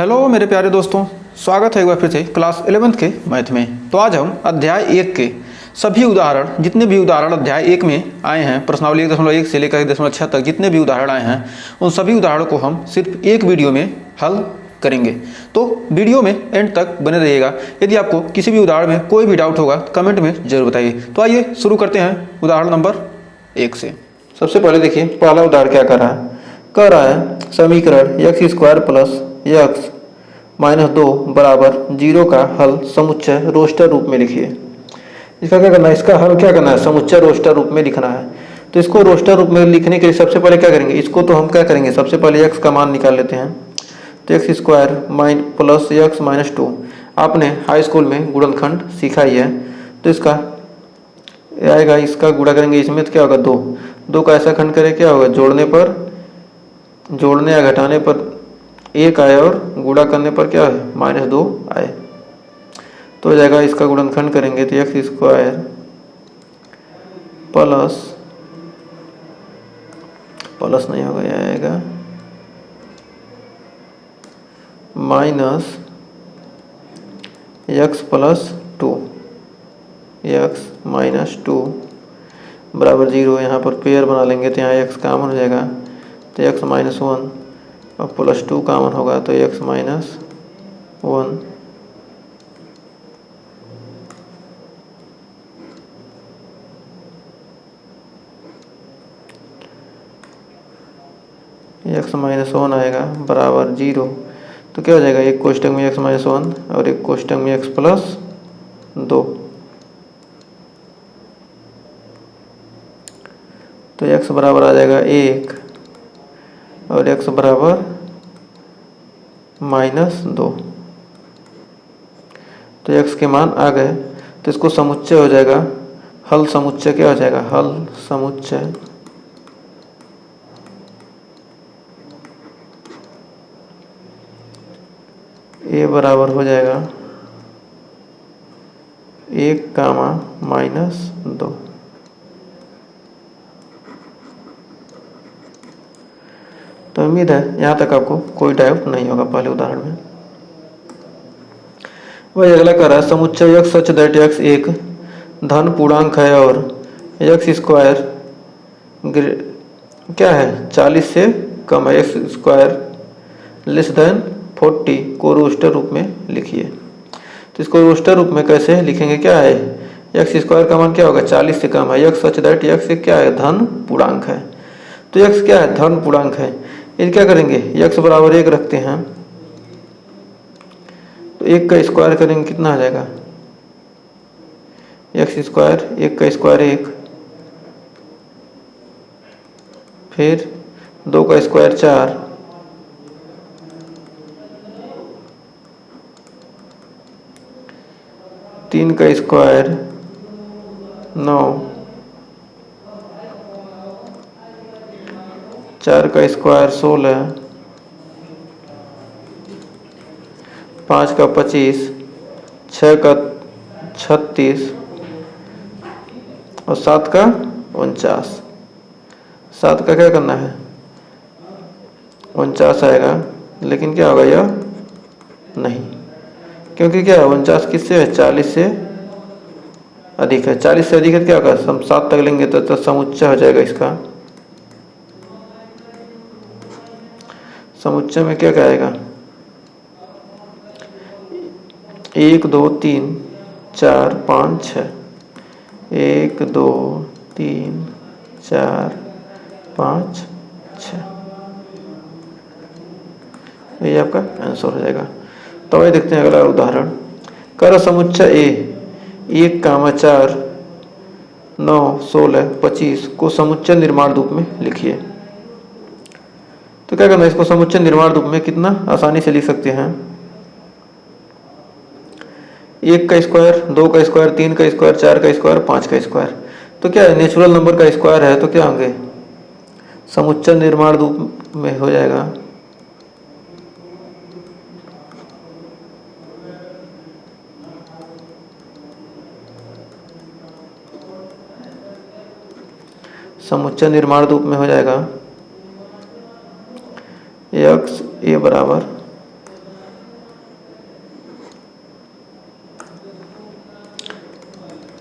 Hello मेरे प्यारे दोस्तों, स्वागत है एक बार फिर से क्लास 11th के मैथ में। तो आज हम अध्याय 1 के सभी उदाहरण, जितने भी उदाहरण अध्याय 1 में आए हैं, प्रश्नावली 1.1 से लेकर 1.6 तक जितने भी उदाहरण आए हैं, उन सभी उदाहरणों को हम सिर्फ एक वीडियो में हल करेंगे। तो वीडियो में एंड तक बने रहिएगा। यदि आपको किसी भी उदाहरण में कोई भी डाउट होगा कमेंट में जरूर बताइए। तो आइए शुरू करते हैं उदाहरण नंबर 1 से। सबसे पहले देखिए पहला उदाहरण क्या कह रहा है समीकरण x² प्लस x -2 बराबर 0 का हल समुच्चय रोस्टर रूप में लिखिए। इसका क्या करना है, इसका हल क्या करना है, समुच्चय रोस्टर रूप में लिखना है। तो इसको रोस्टर रूप में लिखने के लिए सबसे पहले क्या करेंगे, इसको तो हम क्या करेंगे, सबसे पहले x का मान निकाल लेते हैं। तो x² प्लस x -2 आपने हाई स्कूल में गुणनखंड सीखा ही है। तो इसका आएगा, इसका गुणा करेंगे इसमें तो क्या होगा, 2 का ऐसा खंड करें क्या होगा, जोड़ने या घटाने पर 1 आए और गुणा करने पर क्या है, -2 आए। तो हो जाएगा, इसका गुणनखंड करेंगे तो x² प्लस नहीं होगा, यह आएगा माइनस x प्लस 2 बराबर 0। यहाँ पर पेयर बना लेंगे तो यहाँ x कॉमन हो जाएगा तो x -1 और प्लस 2 कॉमन होगा तो x -1। x -1 आएगा बराबर 0। तो क्या हो जाएगा, एक कोष्टक में x -1 और एक कोष्टक में x प्लस 2। तो x बराबर आ जाएगा 1 और x बराबर -2। तो x के मान आ गए। तो इसको समुच्चय हो जाएगा, हल समुच्चय क्या हो जाएगा, हल समुच्चय a बराबर हो जाएगा 1, -2। तो उम्मीद है यहाँ तक आपको कोई डाउट नहीं होगा पहले उदाहरण में। वही अगला कह रहा है समुच्चय x सच दैट x एक धन पूर्णांक है और x² क्या है, 40 से कम है, x² लेस देन 40 को रोस्टर रूप में लिखिए। तो इसको रोस्टर रूप में कैसे लिखेंगे, क्या है, x² का मान क्या होगा, 40 से कम है, x सच दैट x क्या है, धन पूर्णांक है। तो x क्या है, धन पूर्णांक है। ये क्या करेंगे, x बराबर 1 रखते हैं तो 1 का स्क्वायर करेंगे कितना आ जाएगा, x², 1 का स्क्वायर 1, फिर 2 का स्क्वायर 4, 3 का स्क्वायर 9, 4 का स्क्वायर 16, 5 का 25, 6 का 36 और 7 का 49। 7 का क्या करना है, 49 आएगा, लेकिन क्या होगा यह नहीं, क्योंकि क्या है 49 किससे है, 40 से अधिक है। 40 से अधिक है क्या होगा, हम 7 तक लेंगे तो समुच्चय हो जाएगा। इसका समुच्चय में क्या आएगा, 1 2 3 4 5 6, 1 2 3 4 5 6, ये आपका आंसर हो जाएगा। तो आइए देखते हैं अगला उदाहरण। कर समुच्चय A 1, 4 9 16 25 को समुच्चय निर्माण रूप में लिखिए। तो क्या करना है, इसको समुच्चय निर्माण रूप में कितना आसानी से लिख सकते हैं, 1 का स्क्वायर, 2 का स्क्वायर, 3 का स्क्वायर, 4 का स्क्वायर, 5 का स्क्वायर। तो क्या है, नेचुरल नंबर का स्क्वायर है तो क्या होंगे, समुच्चय निर्माण रूप में हो जाएगा। समुच्चय निर्माण रूप में हो जाएगा x a बराबर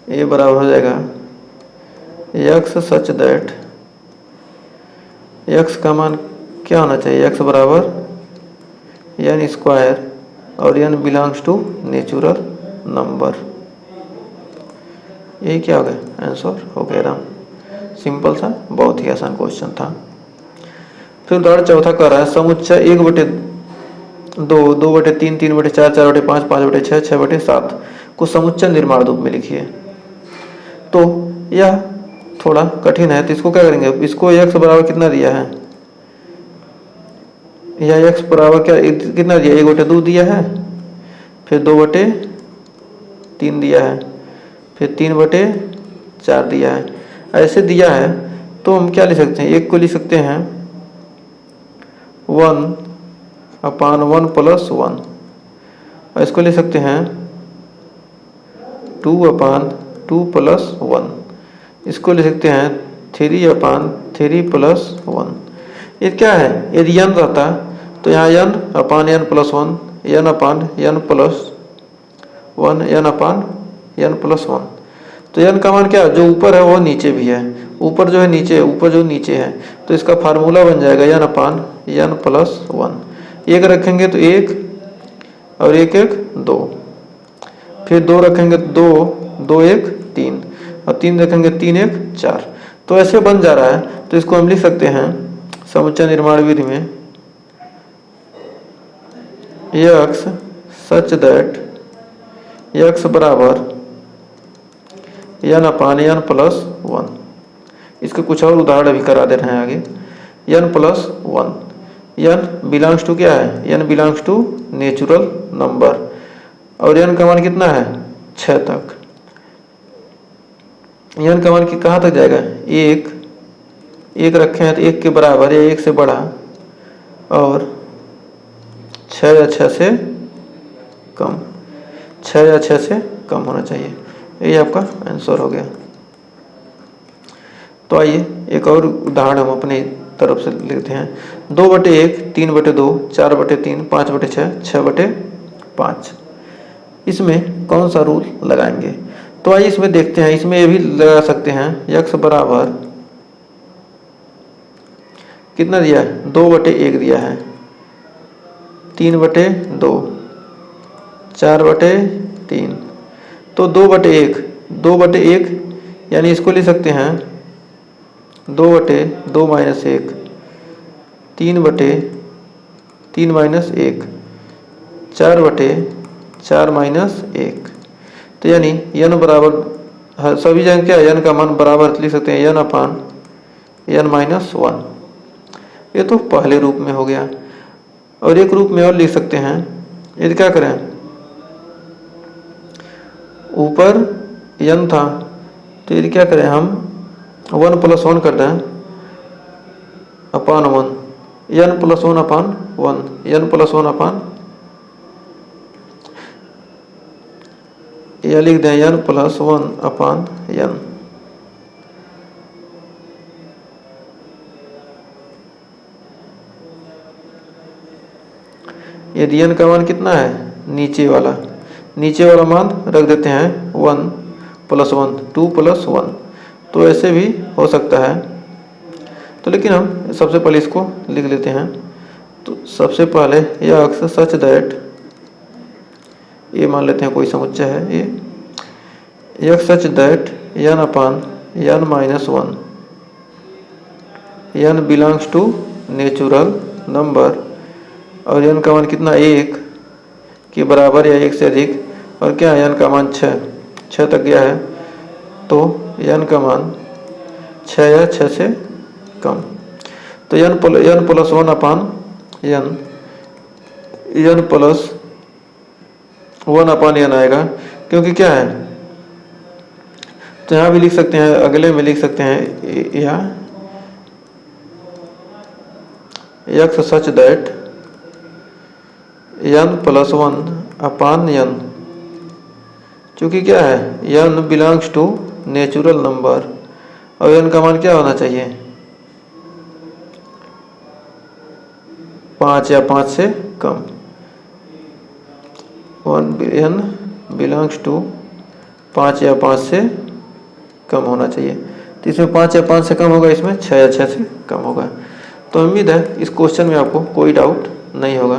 ये बराबर हो जाएगा x सच दैट x का मान क्या होना चाहिए, x बराबर n स्क्वायर और n belongs to natural number. ये क्या हो गया, आंसर हो गया राम। सिंपल सा, बहुत ही आसान क्वेश्चन था। फिर उदाहरण चौथा कर रहा है समुच्चय 1/2, 2/3, 3/4, 4/5, 5/6, 6/7 को समुच्चय निर्माण रूप में लिखिए। तो यह थोड़ा कठिन है, तो इसको क्या करेंगे, इसको x बराबर कितना दिया है, यह x बराबर क्या कितना दिया, 1/2 दिया है, फिर 2/3 दिया है, फिर 3/4 दिया है। ऐसे दिया है तो हम क्या लिख सकते हैं, एक को लिख सकते हैं 1/1 + 1, और इसको लिख सकते हैं 2/2 + 1, इसको लिख सकते हैं 3/3 + 1। ये क्या है, यदि n रहता तो यहाँ n/n + 1, n/n + 1, n/n + 1। तो n का मान क्या है, जो ऊपर है वो नीचे भी है, ऊपर जो है नीचे, ऊपर जो नीचे है, तो इसका फार्मूला बन जाएगा n/n + 1। एक रखेंगे तो 1 और 1 1 2, फिर 2 रखेंगे तो 2 2 1 3 और 3 रखेंगे 3 1 4। तो ऐसे बन जा रहा है। तो इसको हम लिख सकते हैं समुच्चय निर्माण विधि में x सच दैट x बराबर n/n + 1। इसके कुछ और उदाहरण भी करा दे रहे हैं आगे। n + 1, n बिलोंग्स टू क्या है, n belongs to natural number, और n का मान कितना है 6 तक। n का मान कहाँ तक जाएगा, 1 रखे हैं तो 1 के बराबर या 1 से बड़ा, और 6 या 6 से कम, 6 या 6 से कम होना चाहिए। ये आपका आंसर हो गया। तो आइए एक और उदाहरण हम अपनी तरफ से लिखते हैं। 2/1, 3/2, 4/3, 5/6, 6/5। इसमें कौन सा रूल लगाएंगे, तो आइए इसमें देखते हैं। इसमें ये भी लगा सकते हैं x बराबर कितना दिया है, 2/1 दिया है, 3/2, 4/3, तो 2/1 यानी इसको लिख सकते हैं 2/2 - 1, 3/3 - 1, 4/4 - 1। तो यानी n बराबर सभी जगह क्या n का मान बराबर लिख सकते हैं n/n - 1। ये तो पहले रूप में हो गया। और एक रूप में और लिख सकते हैं, यदि क्या करें, ऊपर n था तो यदि क्या करें हम 1 + 1 कर दें /1, n + 1/1, n + 1/, या लिख दें n + 1/n। यदि n का मान कितना है, नीचे वाला मान रख देते हैं 1 + 1, 2 + 1। तो ऐसे भी हो सकता है। तो लेकिन हम सबसे पहले इसको लिख लेते हैं। तो सबसे पहले यह x सच दैट, ये मान लेते हैं कोई समुच्चय है, ये x such that n/n - 1, n belongs to natural number, और n का मान कितना, 1 के बराबर या 1 से अधिक, और क्या है n का मान 6 तक गया है, तो n का मान 6 या 6 से कम। तो n + 1/n, n + 1/n आएगा, क्योंकि क्या है, तो यहाँ भी लिख सकते हैं, अगले में लिख सकते हैं या x such that n + 1/n, चूँकि क्या है n belongs to natural number, और n का मान क्या होना चाहिए, 5 या 5 से कम। n बिलोंग्स टू 5 या 5 से कम होना चाहिए। तो इसमें 5 या 5 से कम होगा, इसमें 6 या 6 से कम होगा। तो उम्मीद है इस क्वेश्चन में आपको कोई डाउट नहीं होगा।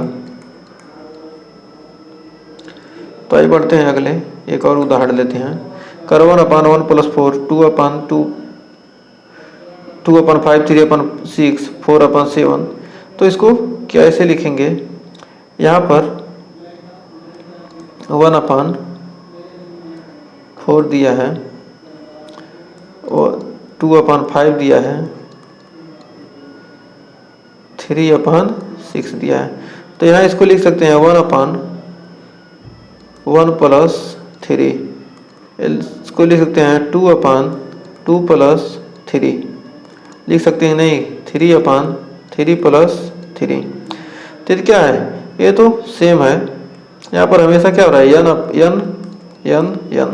तो आइए बढ़ते हैं अगले एक और उदाहरण लेते हैं। कर 1/1 + 4 2/2 2/5 3/6 4/7। तो इसको कैसे लिखेंगे? यहाँ पर 1/4 दिया है और 2/5 दिया है, 3/6 दिया है। तो यहाँ इसको लिख सकते हैं 1/1 + 3। इसको लिख सकते हैं 2/2 + 3। लिख सकते हैं नहीं, 3/3 + 3। तो क्या है? ये तो सेम है। यहाँ पर हमेशा क्या हो रहा है? n।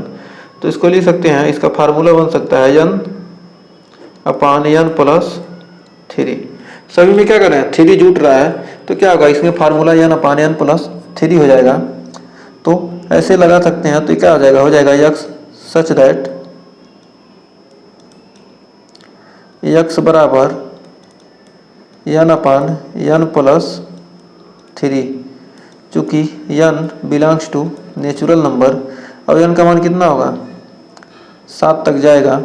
तो इसको लिख सकते हैं, इसका फार्मूला बन सकता है n/n + 3। सभी में क्या कर रहे हैं? 3 जुट रहा है, तो क्या होगा? इसमें फार्मूला n/n + 3 हो जाएगा। तो ऐसे लगा सकते हैं। तो क्या हो जाएगा? हो जाएगा x सच दैट x बराबर n/n + 3। चूँकि n belongs to natural number, अब n का मान कितना होगा? 7 तक जाएगा।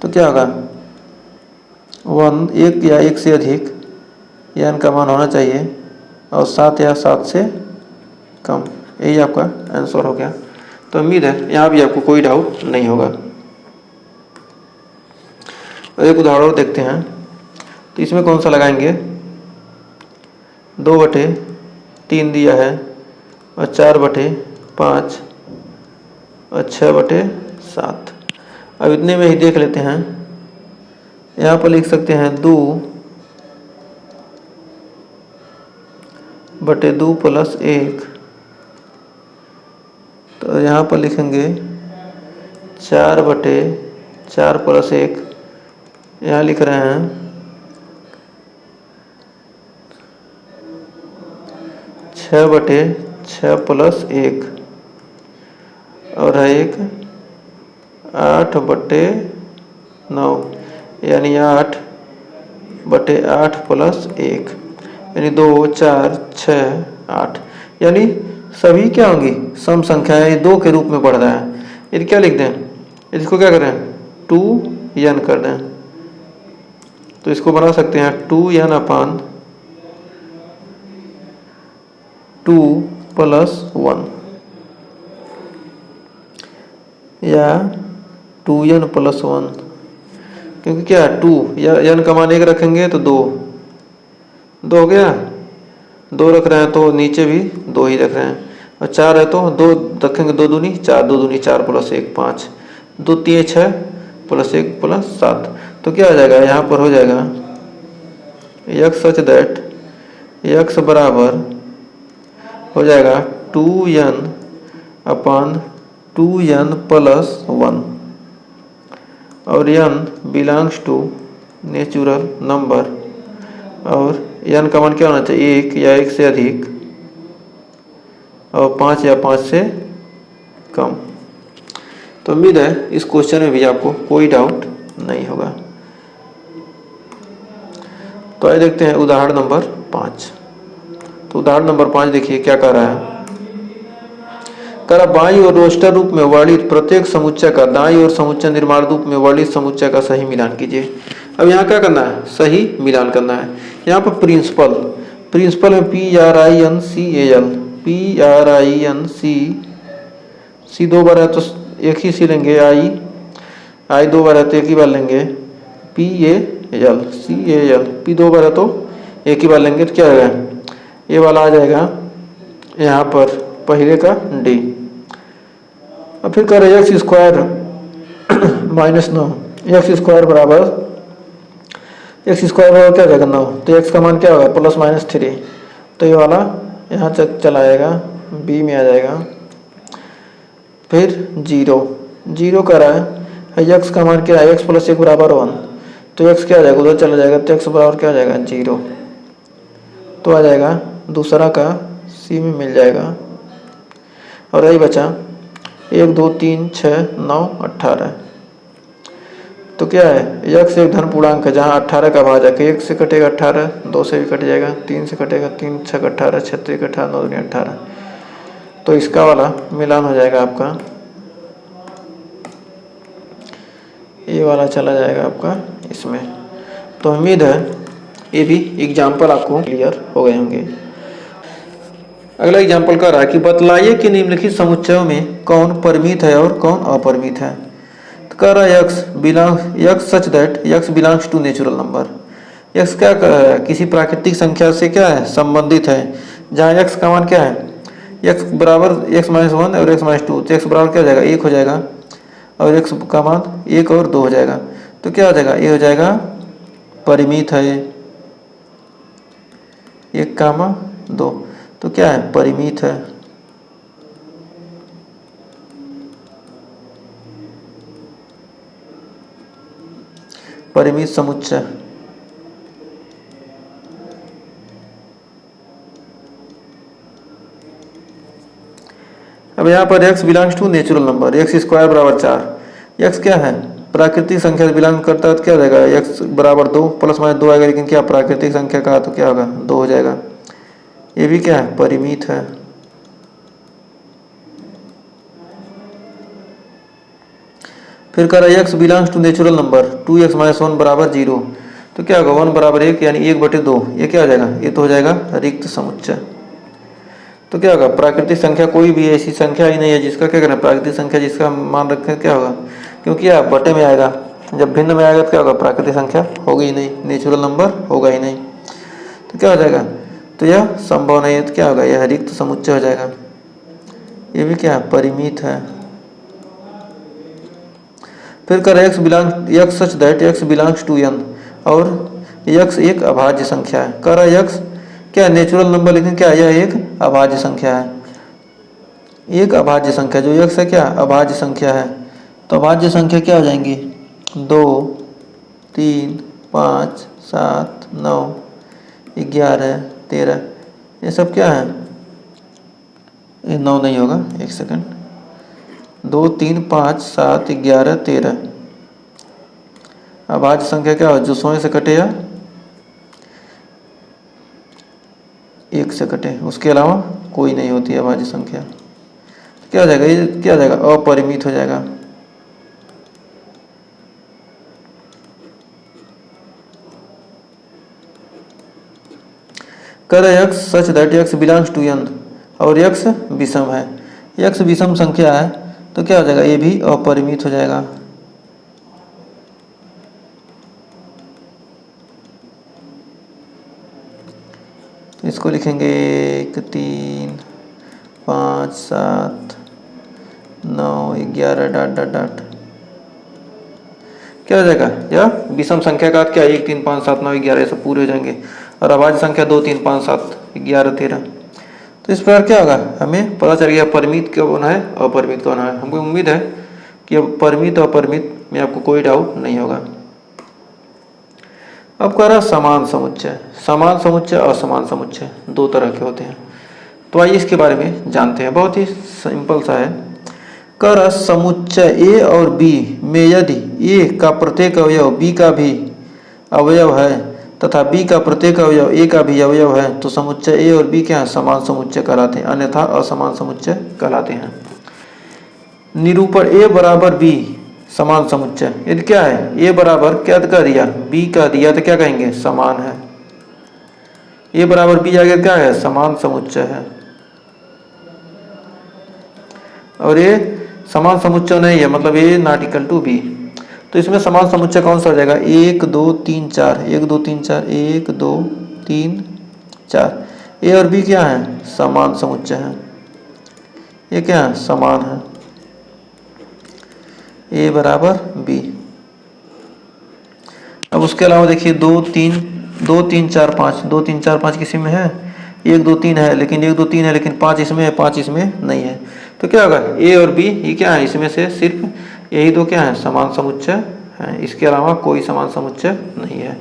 तो क्या होगा? 1 या 1 से अधिक n का मान होना चाहिए और 7 या 7 से कम। यही आपका आंसर हो गया। तो उम्मीद है यहाँ भी आपको कोई डाउट नहीं होगा। एक उदाहरण और देखते हैं। तो इसमें कौन सा लगाएंगे? 2/3 दिया है और 4/5 और 6/7। अब इतने में ही देख लेते हैं। यहाँ पर लिख सकते हैं 2/2 + 1। तो यहाँ पर लिखेंगे 4/4 + 1। यहाँ लिख रहे हैं 6/6 + 1 और है एक 8/9, यानी 8/8 + 1, यानी 2 4 6 8। यानी सभी क्या होंगी? सम संख्याएं 2 के रूप में बढ़ रहा है। यदि क्या लिख दें? इसको क्या करें? 2n कर दें। तो इसको बना सकते हैं 2n/2 + 1 या 2n + 1। क्योंकि क्या है? 2 या n का मान 1 रखेंगे तो 2 हो गया। 2 रख रहे हैं तो नीचे भी 2 ही रख रहे हैं। और 4 है तो 2 रखेंगे, 2 दूनी 4, 2 दूनी 4 + 1 5, 2 3 6 + 1 + 7। तो क्या आ जाएगा? यहाँ पर हो जाएगा x सच दैट x बराबर हो जाएगा 2n/2n + 1 और n belongs to natural number और n का मान क्या होना चाहिए? 1 या 1 से अधिक और 5 या 5 से कम। तो उम्मीद है इस क्वेश्चन में भी आपको कोई डाउट नहीं होगा। तो आइए देखते हैं उदाहरण नंबर 5। तो उदाहरण नंबर 5 देखिए क्या कह रहा है। कह रहा बाईं और रोस्टर रूप में वर्णित प्रत्येक समुच्चय का दाईं और समुच्चय निर्माण रूप में वर्णित समुच्चय का सही मिलान कीजिए। अब यहाँ क्या करना है? सही मिलान करना है। यहाँ पर प्रिंसिपल में PRINC 2 बार है तो एक ही सी लेंगे, आई 2 बार है तो एक ही बार लेंगे, CAL P 2 बार है तो एक ही बार लेंगे। तो क्या आएगा? ये वाला आ जाएगा यहाँ पर पहले का D। अब फिर कर x² - 9, x² बराबर क्या आ जाएगा? 9। तो x का मान क्या होगा? +-3। तो ये वाला यहाँ तक चला आएगा, B में आ जाएगा। फिर 0 कर रहा है, x का मान क्या है? x + 1 = 1। तो x क्या आ जाएगा? उधर चला जाएगा, तो x बराबर क्या आ जाएगा? 0। तो आ जाएगा दूसरा का C में मिल जाएगा। और यही बचा 1 2 3 6 9 18। तो क्या है, यक्स एक धन पूर्णांक है जहाँ 18 का भाजक 1 से कटेगा 18, 2 से भी कट जाएगा, 3 से कटेगा 3 6 18, 6 3 18, 9 दूनी 18। तो इसका वाला मिलान हो जाएगा आपका, ये वाला चला जाएगा आपका इसमें। तो उम्मीद है ये भी एग्जाम्पल आपको क्लियर हो गए होंगे। अगला एग्जाम्पल कह रहा है कि बतलाइए कि निम्नलिखित समुच्चयों में कौन परिमित है और कौन अपरिमित है। तो कह रहा है x such that x belongs to natural number. X क्या कह रहा है, किसी प्राकृतिक संख्या से क्या है, संबंधित है, जहाँ यक्स का मान क्या है, यक्स बराबर एक्स माइनस 1 और एक्स माइनस 2, तो एक्स बराबर क्या हो जाएगा, 1 हो जाएगा, और एक्स का मान 1 और 2 हो जाएगा। तो क्या हो जाएगा, ये हो जाएगा परिमित है, 1, 2, तो क्या है, परिमित है। परिमित समुच्चय। अब यहाँ पर x belongs to natural number, x square बराबर 4। x क्या है, प्राकृतिक संख्या से बिलोंग करता है, तो क्या हो जाएगा, x बराबर 2 प्लस माइनस 2 आएगा, लेकिन क्या प्राकृतिक संख्या का तो क्या होगा, 2 हो जाएगा। ये भी क्या है, परिमित है। फिर कह रहा है x belongs to natural number 2x minus 1 बराबर 0, तो क्या होगा, 1 बराबर 1 यानी 1/2, ये क्या हो जाएगा, ये तो हो जाएगा रिक्त समुच्चय। तो क्या होगा, प्राकृतिक संख्या कोई भी ऐसी संख्या ही नहीं है जिसका क्या करना, प्राकृतिक संख्या जिसका मान रखें क्या होगा, क्योंकि आप बटे में आएगा, जब भिन्न में आएगा तो क्या होगा, प्राकृतिक संख्या होगी ही नहीं, नेचुरल नंबर होगा ही नहीं। तो क्या हो जाएगा, तो यह संभव नहीं है, तो क्या होगा, यह रिक्त समुच्चय हो जाएगा। ये भी क्या है, परिमित है। फिर कर x such that x belongs to n, और x एक अभाज्य संख्या है। कर x क्या नेचुरल नंबर, लेकिन क्या यह एक अभाज्य संख्या है, एक अभाज्य संख्या, जो x है क्या अभाज्य संख्या है। तो अभाज्य संख्या क्या हो जाएंगी, 2 3 5 7 9 11 13, ये सब क्या है, ये 9 नहीं होगा, एक सेकंड, 2 3 5 7 11 13। अभाज्य संख्या क्या हो, जो 100 से कटे या 1 से कटे, उसके अलावा कोई नहीं होती अभाज्य संख्या। क्या हो जाएगा, ये क्या हो जाएगा, अपरिमित हो जाएगा। कर x such that x belongs to n, और x विषम है, x विषम संख्या है, तो क्या हो जाएगा, ये भी अपरिमित हो जाएगा। तो इसको लिखेंगे 1 3 5 7 9 11 डॉट डॉट डॉट, क्या हो जाएगा, यह विषम संख्या का क्या, 1 3 5 7 9 11, ये सब पूरे हो जाएंगे, और अभाज्य संख्या 2 3 5 7 11 13। तो इस प्रकार क्या होगा, हमें पता चल गया परिमित कौन है, अपरिमित कौन है। हमको उम्मीद है कि अब परिमित और अपरिमित में आपको कोई डाउट नहीं होगा। अब कह रहा समान समुच्चय। समान समुच्चय और असमान समुच्चय 2 तरह के होते हैं, तो आइए इसके बारे में जानते हैं। बहुत ही सिंपल सा है। कह रहा समुच्चय ए और बी में यदि ए का प्रत्येक अवयव बी का भी अवयव है तथा बी का प्रत्येक अवयव ए का भी अवयव है, तो समुच्चय ए और बी क्या है, समान समुच्चय कहलाते हैं, अन्यथा असमान समुच्चय कहलाते हैं। निरूपण ए बराबर बी समान समुच्चय, यदि क्या है, ए बराबर क्या कर दिया, बी का दिया, तो क्या कहेंगे, समान है। ए बराबर बी आगे क्या है, समान समुच्चय है। और ये समान समुच्चय नहीं है, मतलब ए नॉट इक्वल टू बी, तो इसमें समान समुच्चय कौन सा हो जाएगा, 1 2 3 4, 1 2 3 4, 1 2 3 4। ए और बी क्या है, समान समुच्चय है, ये क्या है, समान है, ए बराबर बी। अब उसके अलावा देखिए 2 3 4 5, 2 3 4 5 किसी में है, 1 2 3 है, लेकिन 1 2 3 है, लेकिन 5 इसमें है, 5 इसमें नहीं है। तो क्या होगा, ए और बी ये क्या है, इसमें से सिर्फ यही दो क्या है, समान समुच्चय है, इसके अलावा कोई समान समुच्चय नहीं है।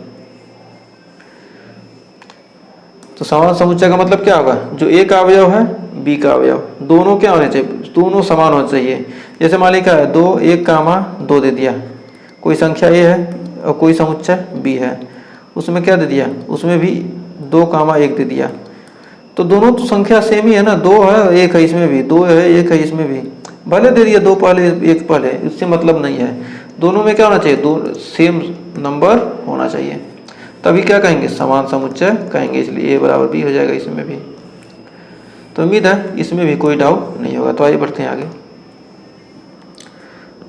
तो समान समुच्चय का मतलब क्या होगा, जो ए का अवयव है बी का अवयव दोनों क्या होने चाहिए, दोनों समान होने चाहिए। जैसे मान लीजिए क्या है, 2 1 2 दे दिया, कोई संख्या ए है और कोई समुच्चय बी है, उसमें क्या दे दिया, उसमें भी 2, 1 दे दिया। तो दोनों तो संख्या सेम ही है ना, 2 है 1 है, इसमें भी 2 है 1 है, इसमें भी भले दे दिया 2 पहले 1 पहले, इससे मतलब नहीं है। दोनों में क्या होना चाहिए, दो सेम नंबर होना चाहिए, तभी क्या कहेंगे, समान समुच्चय कहेंगे। इसलिए ए बराबर बी हो जाएगा इसमें भी। तो उम्मीद है इसमें भी कोई डाउट नहीं होगा। तो आइए बढ़ते हैं आगे।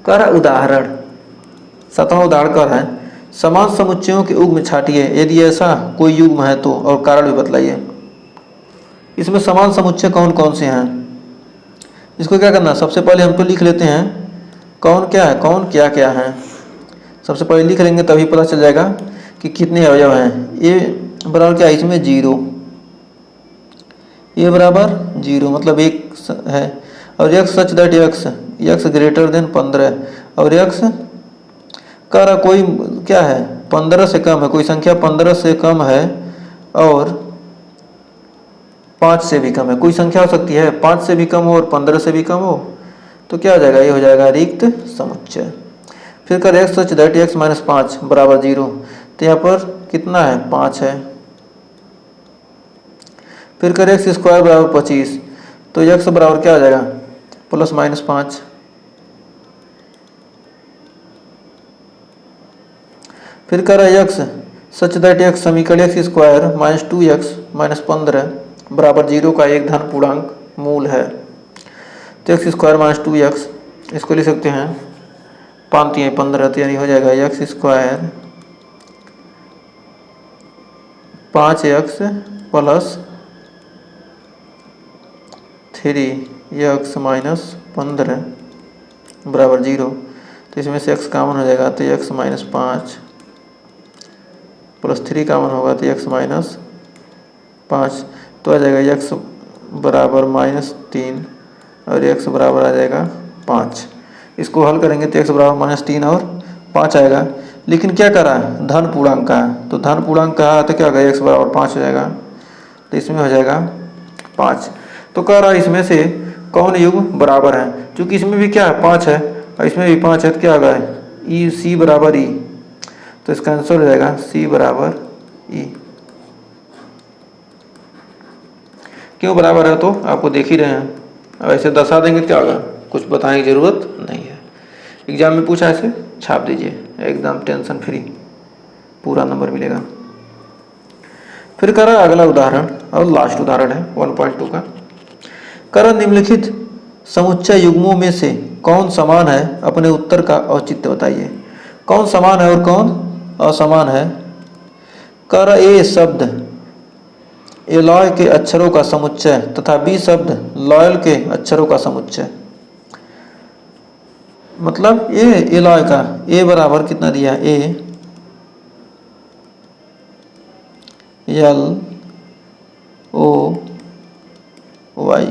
कर उदाहरण 7वां उदाहरण कर है, समान समुच्चयों के युग्म छांटिए, यदि ऐसा कोई युग्म है तो, और कारण भी बतलाइए। इसमें समान समुच्चय कौन कौन से हैं, इसको क्या करना, सबसे पहले हम तो लिख लेते हैं कौन क्या है, कौन क्या क्या है। सबसे पहले लिख लेंगे तभी पता चल जाएगा कि कितने अवयव हैं। ए बराबर क्या है, इसमें 0, ए बराबर 0 मतलब 1 है, और x such that x greater than 15, और x कह रहा कोई क्या है 15 से कम है, कोई संख्या 15 से कम है और 5 से भी कम है। कोई संख्या हो सकती है 5 से भी कम हो और 15 से भी कम हो, तो क्या हो जाएगा, ये हो जाएगा रिक्त समुच्चय। फिर कर x such that x minus 5 बराबर 0, तो यहाँ पर कितना है 5 है। फिर कर एक्स स्क्वायर बराबर 25, तो x बराबर क्या हो जाएगा, प्लस माइनस 5। फिर कर x सच दैट x समीकरण x square minus 2x minus 15 बराबर 0 का एक धन पूर्णांक मूल है। तो एक्स स्क्वायर माइनस 2x, इसको लिख सकते हैं 5×3=15, तो यानी हो जाएगा x square 5x plus 3x minus 15 बराबर 0। तो इसमें से x कॉमन हो जाएगा, तो x माइनस 5 प्लस 3 कॉमन होगा तो x माइनस 5, तो आ जाएगा x बराबर -3 और x बराबर आ जाएगा 5। इसको हल करेंगे तो x बराबर -3 और 5 आएगा। लेकिन क्या करा है, धन पूर्णांक का है, तो धन पूर्णांक का है तो क्या होगा, x बराबर 5 हो जाएगा, तो इसमें हो जाएगा 5। तो कह रहा है इसमें से कौन युग्म बराबर है, क्योंकि इसमें भी क्या है 5 है और इसमें भी 5 है, तो क्या होगा ई सी बराबर ई, तो इसका आंसर हो जाएगा सी बराबर ई। क्यों बराबर है तो आपको देख ही रहे हैं, अब ऐसे दर्शा देंगे क्या होगा, कुछ बताने की जरूरत नहीं है। एग्जाम में पूछा ऐसे छाप दीजिए, एकदम टेंशन फ्री, पूरा नंबर मिलेगा। फिर करा अगला उदाहरण और लास्ट उदाहरण है 1.2 का। करा निम्नलिखित समुच्चय युग्मों में से कौन समान है, अपने उत्तर का औचित्य बताइए। कौन समान है और कौन असमान है। कर ए शब्द एलॉय के अक्षरों का समुच्चय तथा बी शब्द लॉयल के अक्षरों का समुच्चय। मतलब ए एलॉय का, ए बराबर कितना दिया, ए एल ओ वाई,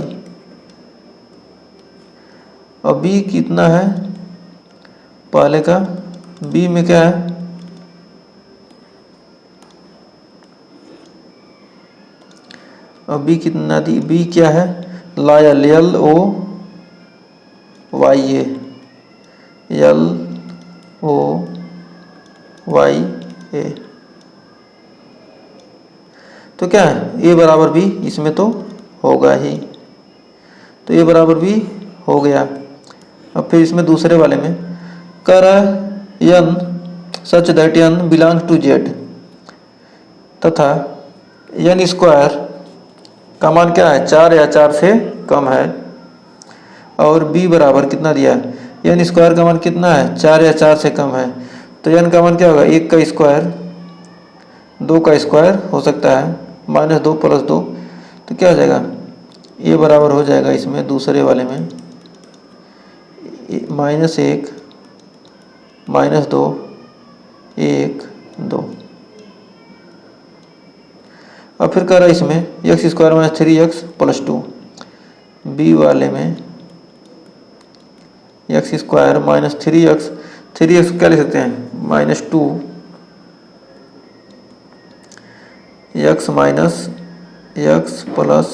और बी कितना है, पहले का बी में क्या है, और बी कितना दी, बी क्या है लॉयल, एल ओ वाई ए, एल ओ वाई ए। तो क्या है ए बराबर बी, इसमें तो होगा ही, तो ए बराबर बी हो गया। अब फिर इसमें दूसरे वाले में कर n such that n belongs to Z तथा एन स्क्वायर का मान क्या है 4 या 4 से कम है, और बी बराबर कितना दिया है, एन स्क्वायर का मान कितना है 4 या 4 से कम है, तो एन का मान क्या होगा 1 का स्क्वायर 2 का स्क्वायर हो सकता है, -2 + 2, तो क्या हो जाएगा ए बराबर हो जाएगा इसमें दूसरे वाले में -1 -2 1 2। अब फिर कह रहा है इसमें x square minus 3x + 2, B वाले में एक्स स्क्वायर माइनस 3x क्या लिख सकते हैं -2 x माइनस x प्लस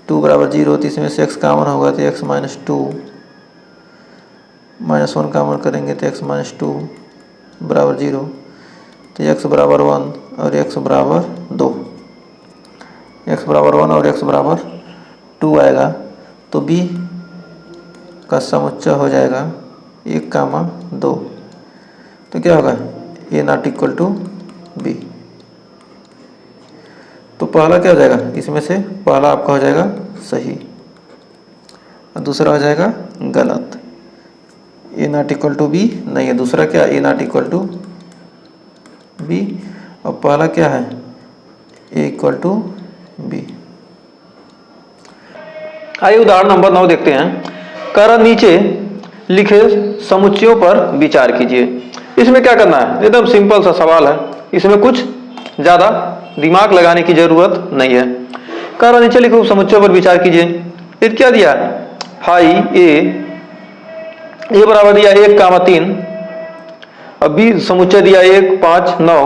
2 बराबर 0, तो इसमें से x कॉमन होगा तो x माइनस 2 -1 कॉमन करेंगे तो x - 2 बराबर 0, तो x बराबर 1 और x बराबर 2, x बराबर 1 और x बराबर 2 आएगा। तो b का समुच्चय हो जाएगा 1, 2। तो क्या होगा a not equal to b। तो पहला क्या हो जाएगा, इसमें से पहला आपका हो जाएगा सही और दूसरा हो जाएगा गलत। ए नॉट इक्वल टू बी नहीं है, दूसरा क्या ए नॉट इक्वल टू बी और पहला क्या है ए इक्वल टू बी। आइए उदाहरण नंबर 9 देखते हैं। कह नीचे लिखे समुच्चयों पर विचार कीजिए। इसमें क्या करना है, एकदम सिंपल सा सवाल है, इसमें कुछ ज़्यादा दिमाग लगाने की जरूरत नहीं है। कह रहा नीचे लिखे समुच्चयों पर विचार कीजिए। फिर क्या दिया, फाई ए बराबर दिया 1, 3 और बी समुच्चय दिया 1, 5, 9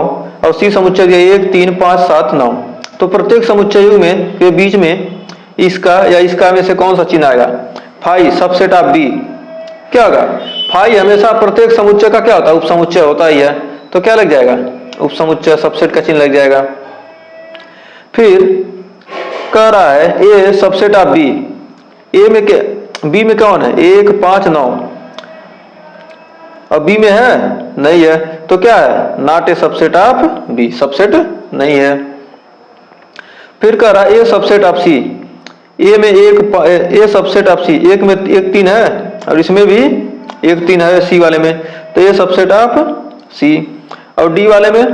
और सी समुच्चय दिया 1, 3, 5, 7, 9। तो प्रत्येक समुच्चयों में के बीच में इसका या इसका में से कौन सा चिन्ह आएगा। फाई सबसेट ऑफ बी क्या होगा, फाई हमेशा प्रत्येक समुच्चय का क्या होता है, उपसमुच्चय होता ही है, तो क्या लग जाएगा उपसमुच्चय सबसेट का चिन्ह लग जाएगा। फिर कह रहा है ए सबसेट ऑफ बी, ए में क्या, बी में कौन है 1, 5, 9 और बी में है नहीं है, तो क्या है not A subset of B, subset नहीं है। फिर कह रहा है ए सबसेट ऑफ सी, ए में ए सबसेट ऑफ सी, एक में 1, 3 है और इसमें भी 1, 3 है सी वाले में, तो ए सबसेट ऑफ सी। और डी वाले में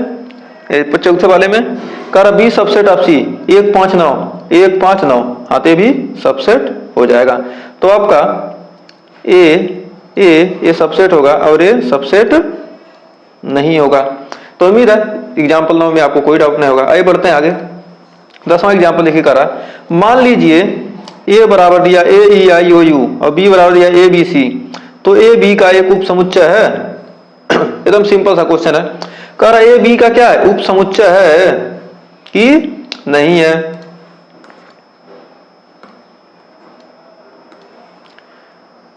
चौथे वाले में कह रहा बी सबसेट ऑफ सी, 1, 5, 9 1, 5, 9 आते भी सबसेट हो जाएगा। तो आपका ए सबसेट होगा और ए सबसेट नहीं होगा। तो उम्मीद है एग्जाम्पल 9 में आपको कोई डाउट नहीं होगा। आइए बढ़ते हैं आगे। 10वां एग्जाम्पल देखिए, कह रहा मान लीजिए ए बराबर दिया AEIOU और बी बराबर दिया ABC, तो ए बी का एक उपसमुच्चय है। एकदम सिंपल सा क्वेश्चन है। कह रहा ए बी का क्या है, उपसमुच्चय है कि नहीं है।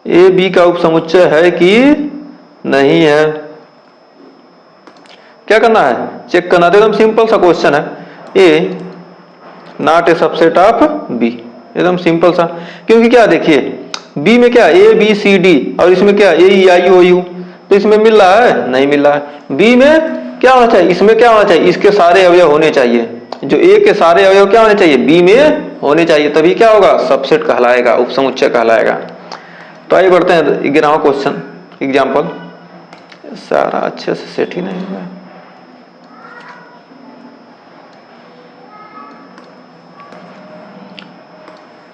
ए बी का उपसमुच्चय है कि नहीं है, क्या करना है चेक करना। तो एकदम सिंपल सा क्वेश्चन है, A not A subset of B, एकदम सिंपल सा। क्योंकि क्या देखिए बी में क्या ABCD और इसमें क्या AEIOU, तो इसमें मिल रहा है नहीं मिल रहा है। बी में क्या होना चाहिए, इसमें क्या होना चाहिए, इसके सारे अवयव होने चाहिए, जो ए के सारे अवयव क्या होने चाहिए बी में होने चाहिए, तभी क्या होगा सबसेट कहलाएगा, उपसमुच्चय कहलाएगा। तो आइए बढ़ते हैं 11वां क्वेश्चन एग्जाम्पल। सारा अच्छे से सेट ही नहीं हुआ है।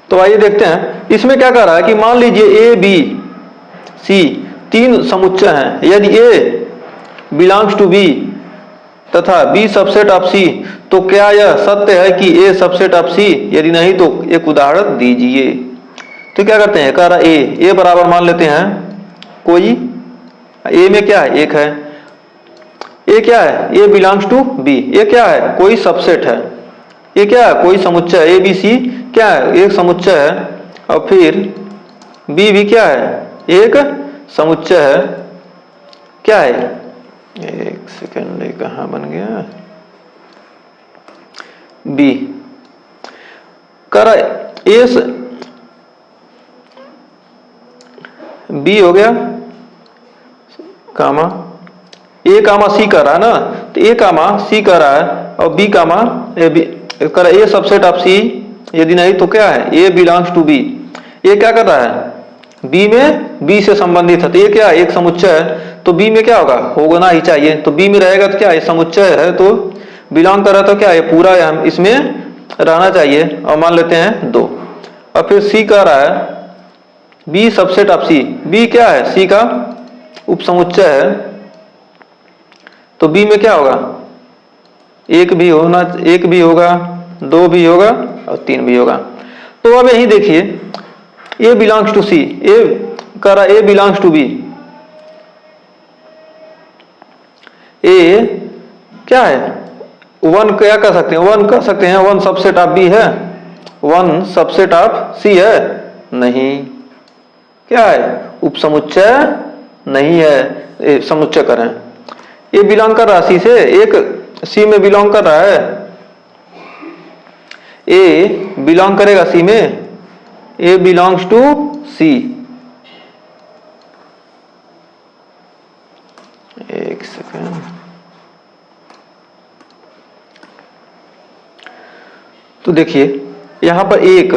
तो आइए देखते हैं इसमें क्या कह रहा है कि मान लीजिए ABC 3 समुच्चय हैं। यदि A बिलोंग्स टू B तथा B सबसेट ऑफ C, तो क्या यह सत्य है कि A सबसेट ऑफ C, यदि नहीं तो एक उदाहरण दीजिए। तो क्या करते हैं, कह रहा A बराबर मान लेते हैं कोई A में क्या है 1 है, A क्या है A belongs to B, A क्या है कोई सबसेट है, ये क्या है कोई समुच्चय है, ABC क्या है एक समुच्चय है और फिर B भी क्या है एक समुच्चय है। क्या है, एक सेकंड, कहाँ बन गया B, कर B हो गया कामा A कामा C कर रहा है ना, तो A कामा C कर रहा है और B कामा कर A सबसेट ऑफ C, यदि नहीं तो क्या है A बिलोंग्स टू B। ये क्या कर रहा है B में B से संबंधित है, तो ये क्या है एक समुच्चय है, तो B में क्या होगा होना ही चाहिए, तो B में रहेगा तो क्या है समुच्चय है, तो बिलोंग कर रहा तो क्या है पूरा इसमें रहना चाहिए और मान लेते हैं 2। और फिर C कह रहा है B subset of C, B क्या है C का उपसमुच्चय है, तो B में क्या होगा 1 भी होगा, 2 भी होगा और 3 भी होगा। तो अब यही देखिए A belongs to C, A कह रहा A belongs to B, A क्या है 1 क्या कर सकते हैं 1 कर सकते हैं, 1 सबसेट ऑफ B है, 1 सबसेट ऑफ C है नहीं, क्या है उपसमुच्चय नहीं है, समुच्चय करें। ए बिलोंग कर रहा सी से, एक सी में बिलोंग कर रहा है, ए बिलोंग करेगा सी में, ए बिलोंग्स टू सी। एक सेकेंड, तो देखिए यहां पर एक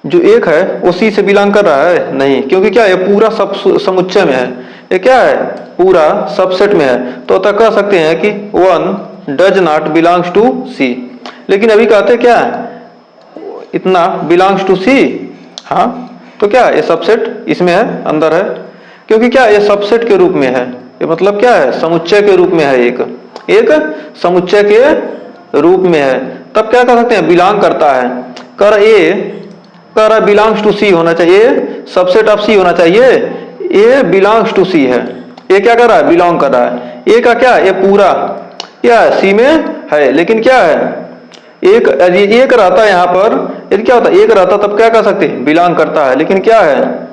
जो एक है वो सी से बिलोंग कर रहा है नहीं, क्योंकि क्या है पूरा सब समुच्चय में है, ये क्या है पूरा सबसेट में है। तो अतः कह सकते हैं कि one does not belongs to C. लेकिन अभी कहते क्या है इतना बिलोंग्स टू सी, हाँ तो क्या ये सबसेट इसमें है, अंदर है, क्योंकि क्या ये सबसेट के रूप में है, ये मतलब क्या है समुच्चय के रूप में है, एक समुच्चय के रूप में है। तब क्या कर सकते हैं बिलोंग करता है, कर ए कर बिलोंग्स टू सी होना चाहिए, सबसेट ऑफ सी होना चाहिए, ए बिलोंग्स टू सी है, ए क्या कर रहा है बिलोंग कर रहा है, ए का क्या ये पूरा क्या है सी में है। लेकिन क्या है एक रहता है यहाँ पर, यदि क्या होता है एक रहता तब क्या कर सकते हैं बिलोंग करता है। लेकिन क्या है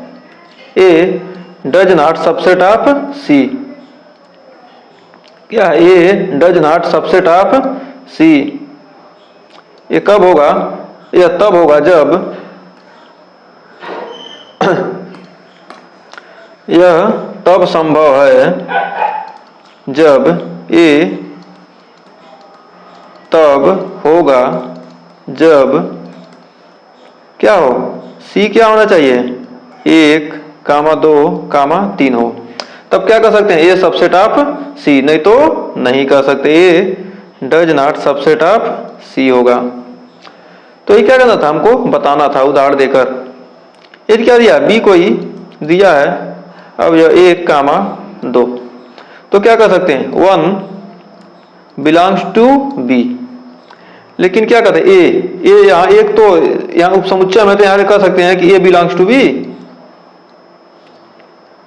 ए डज नॉट सबसेट ऑफ सी, क्या है ए डज नॉट सबसेट ऑफ सी। ये कब होगा, यह तब होगा जब यह तब संभव है जब ए तब होगा जब क्या हो सी क्या होना चाहिए 1, 2, 3 हो। तब क्या कर सकते हैं ए सबसेट ऑफ सी, नहीं तो नहीं कर सकते, ए डज नॉट सबसेट ऑफ सी होगा। तो ये क्या करना था हमको बताना था उदाहरण देकर। यदि क्या दिया बी को ही दिया है, अब यह 1, 2, तो क्या कर सकते हैं 1 बिलोंग्स टू बी। लेकिन क्या कहते हैं ए यहाँ एक तो यहाँ उपसमुच्चय में तो यहाँ कह सकते हैं कि A belongs to B,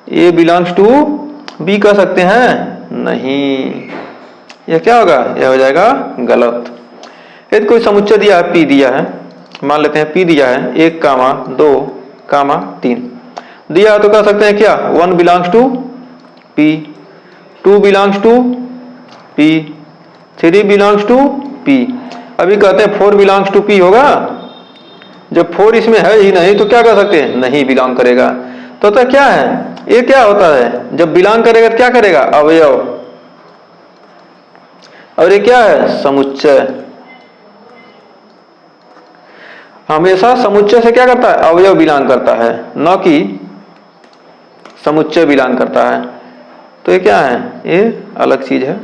A belongs to B कह सकते हैं नहीं, यह क्या होगा यह हो जाएगा गलत। यदि कोई समुच्चय दिया है पी दिया है, मान लेते हैं पी दिया है 1, 2, 3 दिया तो कह सकते हैं क्या 1 belongs to P, 2 belongs to P, 3 belongs to P. अभी कहते हैं 4 बिलोंग्स टू पी होगा, जब 4 इसमें है ही नहीं तो क्या कर सकते हैं नहीं बिलोंग करेगा। तो क्या है ये क्या होता है जब बिलोंग करेगा तो क्या करेगा अवयव, और ये क्या है समुच्चय। हमेशा समुच्चय से क्या करता है अवयव बिलोंग करता है, न कि समुच्चय बिलोंग करता है। तो ये क्या है ये अलग चीज है।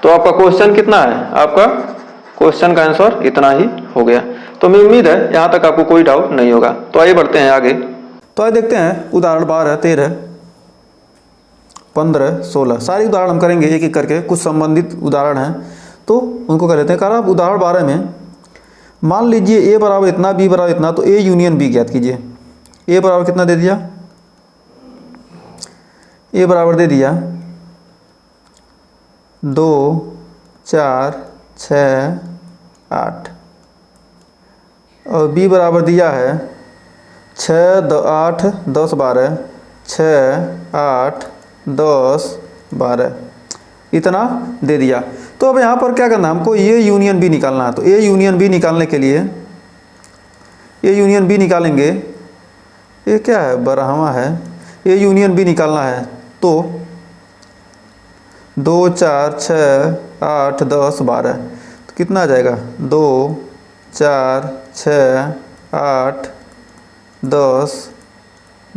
तो आपका क्वेश्चन कितना है, आपका क्वेश्चन का आंसर इतना ही हो गया। तो मैं उम्मीद है यहां तक आपको कोई डाउट नहीं होगा। तो आइए बढ़ते हैं आगे। तो आइए देखते हैं उदाहरण 12, 13, 15, 16 सारे उदाहरण हम करेंगे एक एक करके। कुछ संबंधित उदाहरण हैं तो उनको कर लेते हैं। कारण उदाहरण 12 में मान लीजिए ए बराबर इतना, बी बराबर इतना, तो ए यूनियन बी ज्ञात कीजिए। ए बराबर कितना दे दिया, ए बराबर दे दिया 2, 4, 6, 8 और बी बराबर दिया है 6, 8, 10, 12, 6, 8, 10, 12 इतना दे दिया। तो अब यहाँ पर क्या करना है हमको ये यूनियन बी निकालना है। तो ए यूनियन बी निकालने के लिए ए यूनियन बी निकालेंगे, ये क्या है बरहमा है, ए यूनियन बी निकालना है। तो 2, 4, 6, 8, 10, 12 तो कितना आ जाएगा 2, 4, 6, 8, 10,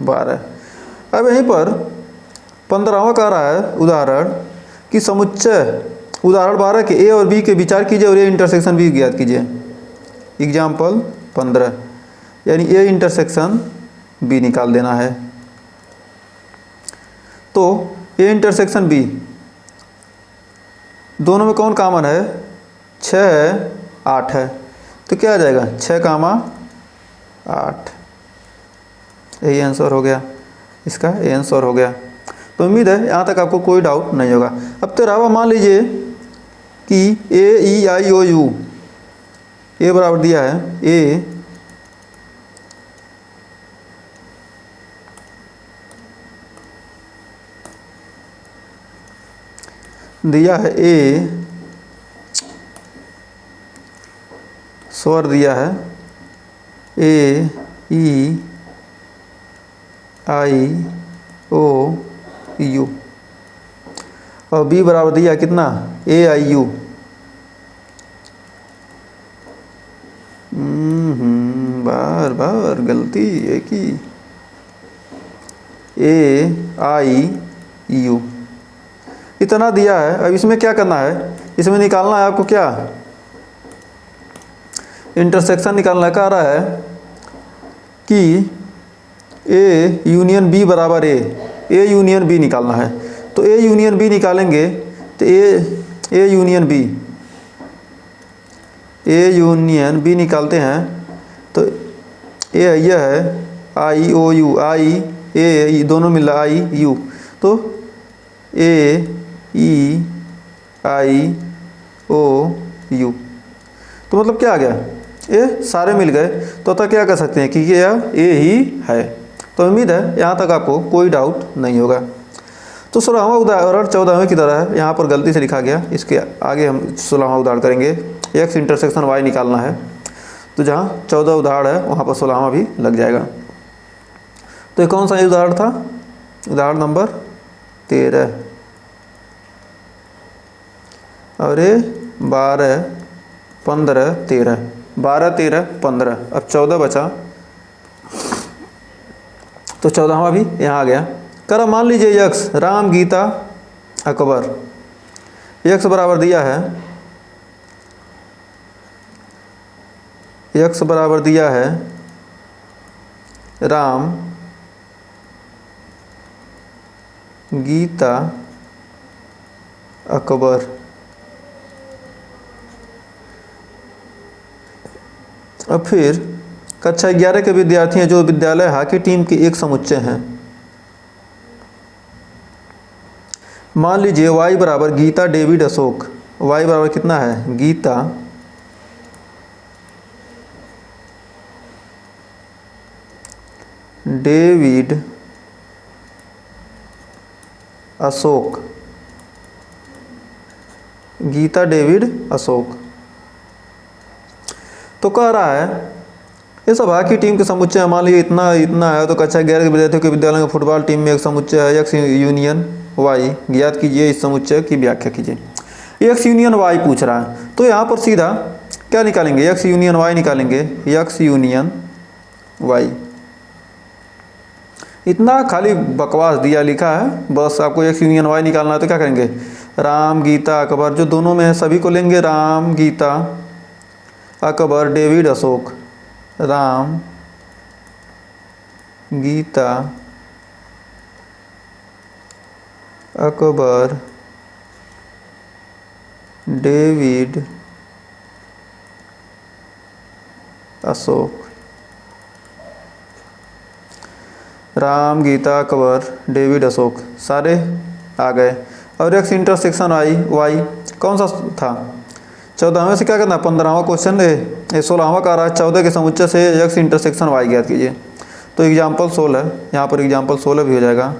12। अब यहीं पर 15वां कह रहा है उदाहरण कि समुच्चय उदाहरण 12 के ए और बी के विचार कीजिए और ए इंटरसेक्शन बी ज्ञात कीजिए। एग्जाम्पल 15 यानी ए इंटरसेक्शन बी निकाल देना है। तो ए इंटरसेक्शन बी दोनों में कौन कॉमन है 6, 8 है, तो क्या आ जाएगा 6, 8 यही आंसर हो गया, इसका ये आंसर हो गया। तो उम्मीद है यहाँ तक आपको कोई डाउट नहीं होगा। अब तो रवा मान लीजिए कि ए ई आई ओ यू, ए बराबर दिया है ए दिया है ए, स्वर दिया है ए ई आई ओ यू, और बी बराबर दिया कितना ए आई यू। बार बार गलती है कि ए आई यू इतना दिया है। अब इसमें क्या करना है, इसमें निकालना है आपको क्या, इंटरसेक्शन निकालना। कह रहा है कि ए यूनियन बी बराबर ए यूनियन बी निकालना है। तो ए यूनियन बी निकालेंगे तो ए यूनियन बी निकालते हैं तो यह है आई ओ यू, आई ए दोनों मिल रहा आई यू, तो ए ई आई ओ यू। तो मतलब क्या आ गया, ये सारे मिल गए। तो अतः क्या कर सकते हैं कि यह ए ही है। तो उम्मीद है यहाँ तक आपको कोई डाउट नहीं होगा। तो 16वां उदाहरण 14वें की तरह है, यहाँ पर गलती से लिखा गया। इसके आगे हम 16वां उदाहरण करेंगे, एक्स इंटरसेक्शन वाई निकालना है। तो जहाँ 14 उदाहरण है वहाँ पर 16वां भी लग जाएगा। तो ये कौन सा उदाहरण था, उदाहरण नंबर 13, और ये 12 15 13, 12 13 15, अब 14 बचा। तो 14वां भी यहाँ आ गया। करा मान लीजिए यक्स राम गीता अकबर, यक्स बराबर दिया है, यक्स बराबर दिया है राम गीता अकबर। अब फिर कक्षा 11 के विद्यार्थी हैं जो विद्यालय हॉकी टीम के एक समुच्चय हैं। मान लीजिए y बराबर गीता डेविड अशोक, y बराबर कितना है गीता डेविड अशोक, गीता डेविड अशोक। तो कह रहा है ये सब हॉकी टीम के समुच्चय है। मान लीजिए इतना इतना है, तो कक्षा 11 के विद्यार्थियों के विद्यालय में फुटबॉल टीम में एक समुच्चय है एक्स यूनियन वाई, ज्ञात कीजिए इस समुच्चय की व्याख्या कीजिए। एक्स यूनियन वाई पूछ रहा है, तो यहाँ पर सीधा क्या निकालेंगे, एक्स यूनियन वाई निकालेंगे, एक्स यूनियन वाई। इतना खाली बकवास दिया लिखा है, बस आपको एक्स यूनियन वाई निकालना है। तो क्या करेंगे, राम गीता अकबर जो दोनों में है सभी को लेंगे, Ram Geeta Akbar David Ashok, Ram Geeta Akbar David Ashok, Ram Geeta Akbar David Ashok सारे आ गए। और एक्स इंटरसेक्शन वाई कौन सा था, 14वें से क्या करना, 15वां क्वेश्चन 16वां का रहा है, 14 के समुच्चय से एक्स इंटरसेक्शन वाई ज्ञात कीजिए। तो एग्जाम्पल 16, यहाँ पर एग्जाम्पल 16 भी हो जाएगा।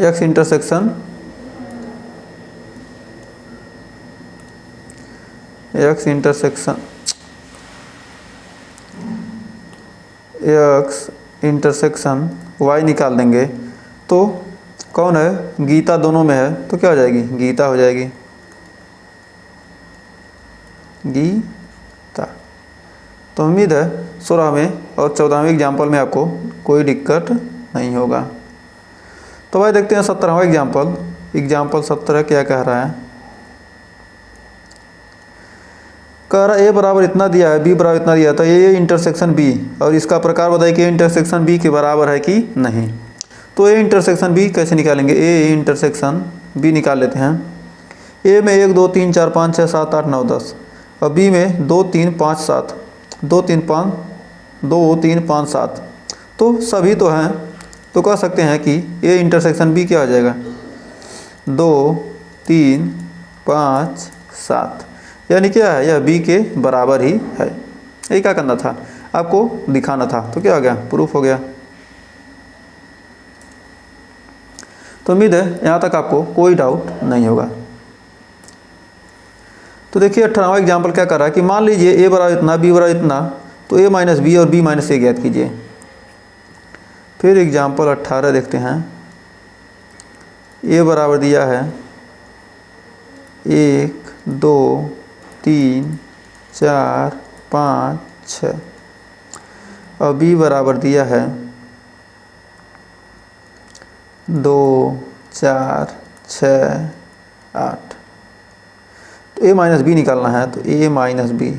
X intersection x intersection y निकाल देंगे। तो कौन है, गीता दोनों में है, तो क्या हो जाएगी, गीता हो जाएगी, गीता। तो उम्मीद है 16वें और 14वें एग्जाम्पल में आपको कोई दिक्कत नहीं होगा। तो भाई देखते हैं 17वां एग्जाम्पल 17 क्या कह रहा है। कह रहा ए बराबर इतना दिया है, बी बराबर इतना दिया था, ये इंटरसेक्शन बी, और इसका प्रकार बताइए कि इंटरसेक्शन बी के बराबर है कि नहीं। तो ए इंटरसेक्शन बी कैसे निकालेंगे, ए इंटरसेक्शन बी निकाल लेते हैं। ए में 1 2 3 4 5 6 7 8 9 10, और बी में 2 3 5 7, 2 3 5 7, तो सभी तो हैं। तो कह सकते हैं कि ए इंटरसेक्शन बी क्या हो जाएगा, 2 3 5 7, यानी क्या है, यह बी के बराबर ही है। यही क्या करना था, आपको दिखाना था। तो क्या हो गया, प्रूफ हो गया। तो उम्मीद है यहाँ तक आपको कोई डाउट नहीं होगा। तो देखिए 18वां एग्जाम्पल क्या कर रहा है कि मान लीजिए ए बराबर इतना, बी बराबर इतना, तो ए माइनस बी और बी माइनस ए ज्ञात कीजिए। फिर एग्जाम्पल 18 देखते हैं। ए बराबर दिया है 1 2 3 4 5 6 और बी बराबर दिया है 2 4 6 8। तो ए माइनस बी निकालना है, तो ए माइनस बी,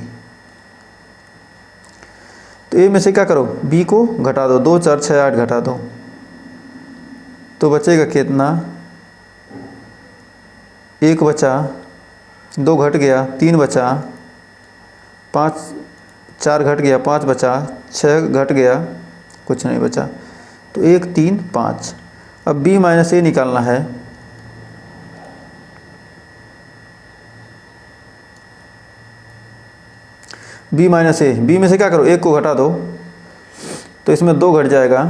तो ए में से क्या करो, बी को घटा दो, 2 4 6 8 घटा दो, तो बचेगा कितना, 1 बचा, 2 घट गया, 3 बचा, 5 4 घट गया, 5 बचा, 6 घट गया, कुछ नहीं बचा, तो 1 3 5। अब b माइनस ए निकालना है, b माइनस ए, बी में से क्या करो, 1 को घटा दो, तो इसमें 2 घट जाएगा,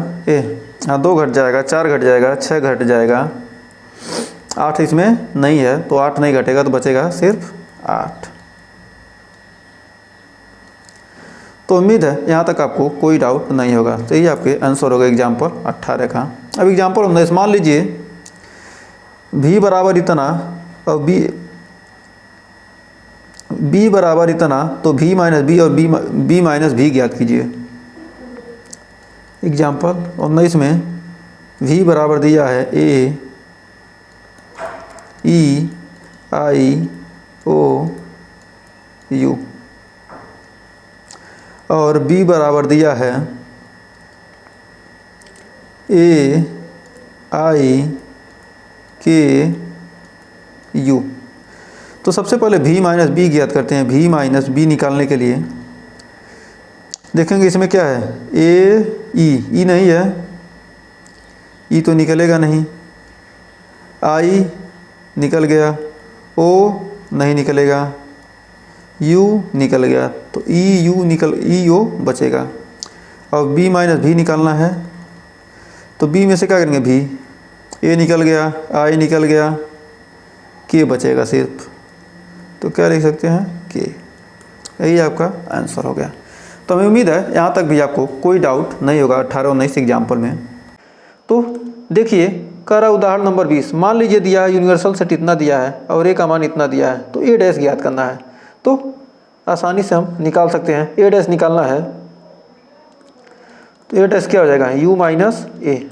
2 घट जाएगा, 4 घट जाएगा, 6 घट जाएगा, 8 इसमें नहीं है, तो 8 नहीं घटेगा, तो बचेगा सिर्फ 8। तो उम्मीद है यहाँ तक आपको कोई डाउट नहीं होगा। तो यही आपके आंसर होगा एग्जाम्पल 18 का। अब एग्जाम्पल 19 मान लीजिए v बराबर इतना और b बराबर इतना, तो v माइनस बी और b माइनस भी ज्ञात कीजिए। एग्जाम्पल 19 में v बराबर दिया है a e i o u और b बराबर दिया है a i k u। तो सबसे पहले v माइनस बी ज्ञात करते हैं। v माइनस बी निकालने के लिए देखेंगे इसमें क्या है, a e नहीं है, e तो निकलेगा नहीं, i निकल गया, o नहीं निकलेगा, u निकल गया, तो ई ओ बचेगा। और b माइनस भी निकालना है, तो b में से क्या करेंगे, v, a निकल गया, i निकल गया, k बचेगा सिर्फ, तो क्या लिख सकते हैं, k। यही आपका आंसर हो गया। तो हमें उम्मीद है यहाँ तक भी आपको कोई डाउट नहीं होगा 18-19 एग्जाम्पल में। तो देखिए कह रहा उदाहरण नंबर 20, मान लीजिए दिया है यूनिवर्सल सेट इतना दिया है और ए का मान इतना दिया है, तो ए डैश ज्ञात करना है। तो आसानी से हम निकाल सकते हैं, ए डैश निकालना है, तो ए डैश क्या हो जाएगा, u माइनस ए।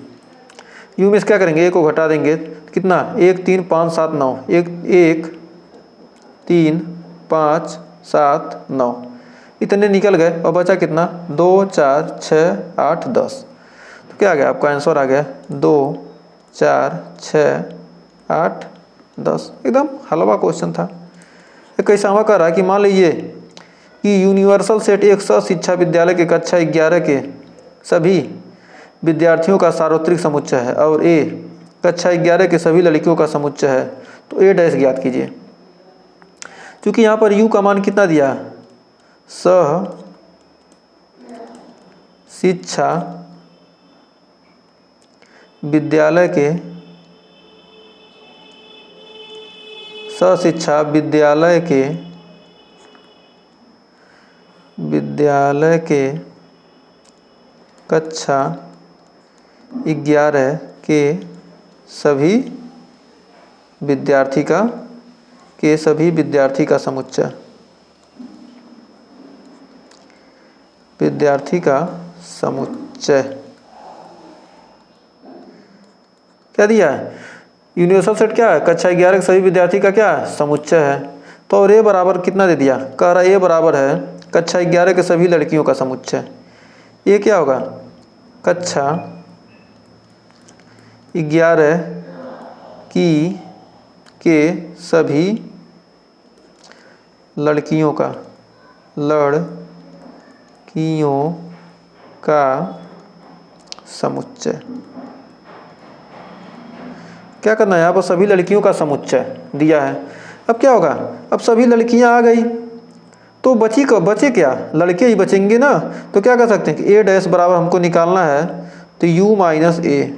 यू में से क्या करेंगे, ए को घटा देंगे, कितना, 1 3 5 7 9, 1 3 5 7 9, इतने निकल गए और बचा कितना, 2 4 6 8 10। तो क्या आ गया, आपका आंसर आ गया 2 4 6 8 10। एकदम हलवा क्वेश्चन था। एक ऐसा हुआ कर रहा है कि मान लीजिए कि यूनिवर्सल सेट एक शिक्षा विद्यालय के कक्षा 11 के सभी विद्यार्थियों का सार्वत्रिक समुच्चय है और ए कक्षा 11 के सभी लड़कियों का समुच्चय है, तो ए डैश ज्ञात कीजिए। क्योंकि यहाँ पर u का मान कितना दिया, सह शिक्षा विद्यालय के कक्षा 11 के सभी विद्यार्थी का समुच्चय, क्या दिया है, यूनिवर्सल सेट क्या है, कक्षा 11 के सभी विद्यार्थी का क्या है, समुच्चय है। तो और ए बराबर कितना दे दिया, कह रहा ए बराबर है कक्षा 11 के सभी लड़कियों का समुच्चय। ये क्या होगा, कक्षा 11 के सभी लड़कियों का समुच्चय। क्या करना है, यहाँ पर सभी लड़कियों का समुच्चय दिया है। अब क्या होगा, अब सभी लड़कियां आ गई तो बचे क्या, लड़के ही बचेंगे ना। तो क्या कर सकते हैं कि ए डैश बराबर हमको निकालना है, तो u माइनस ए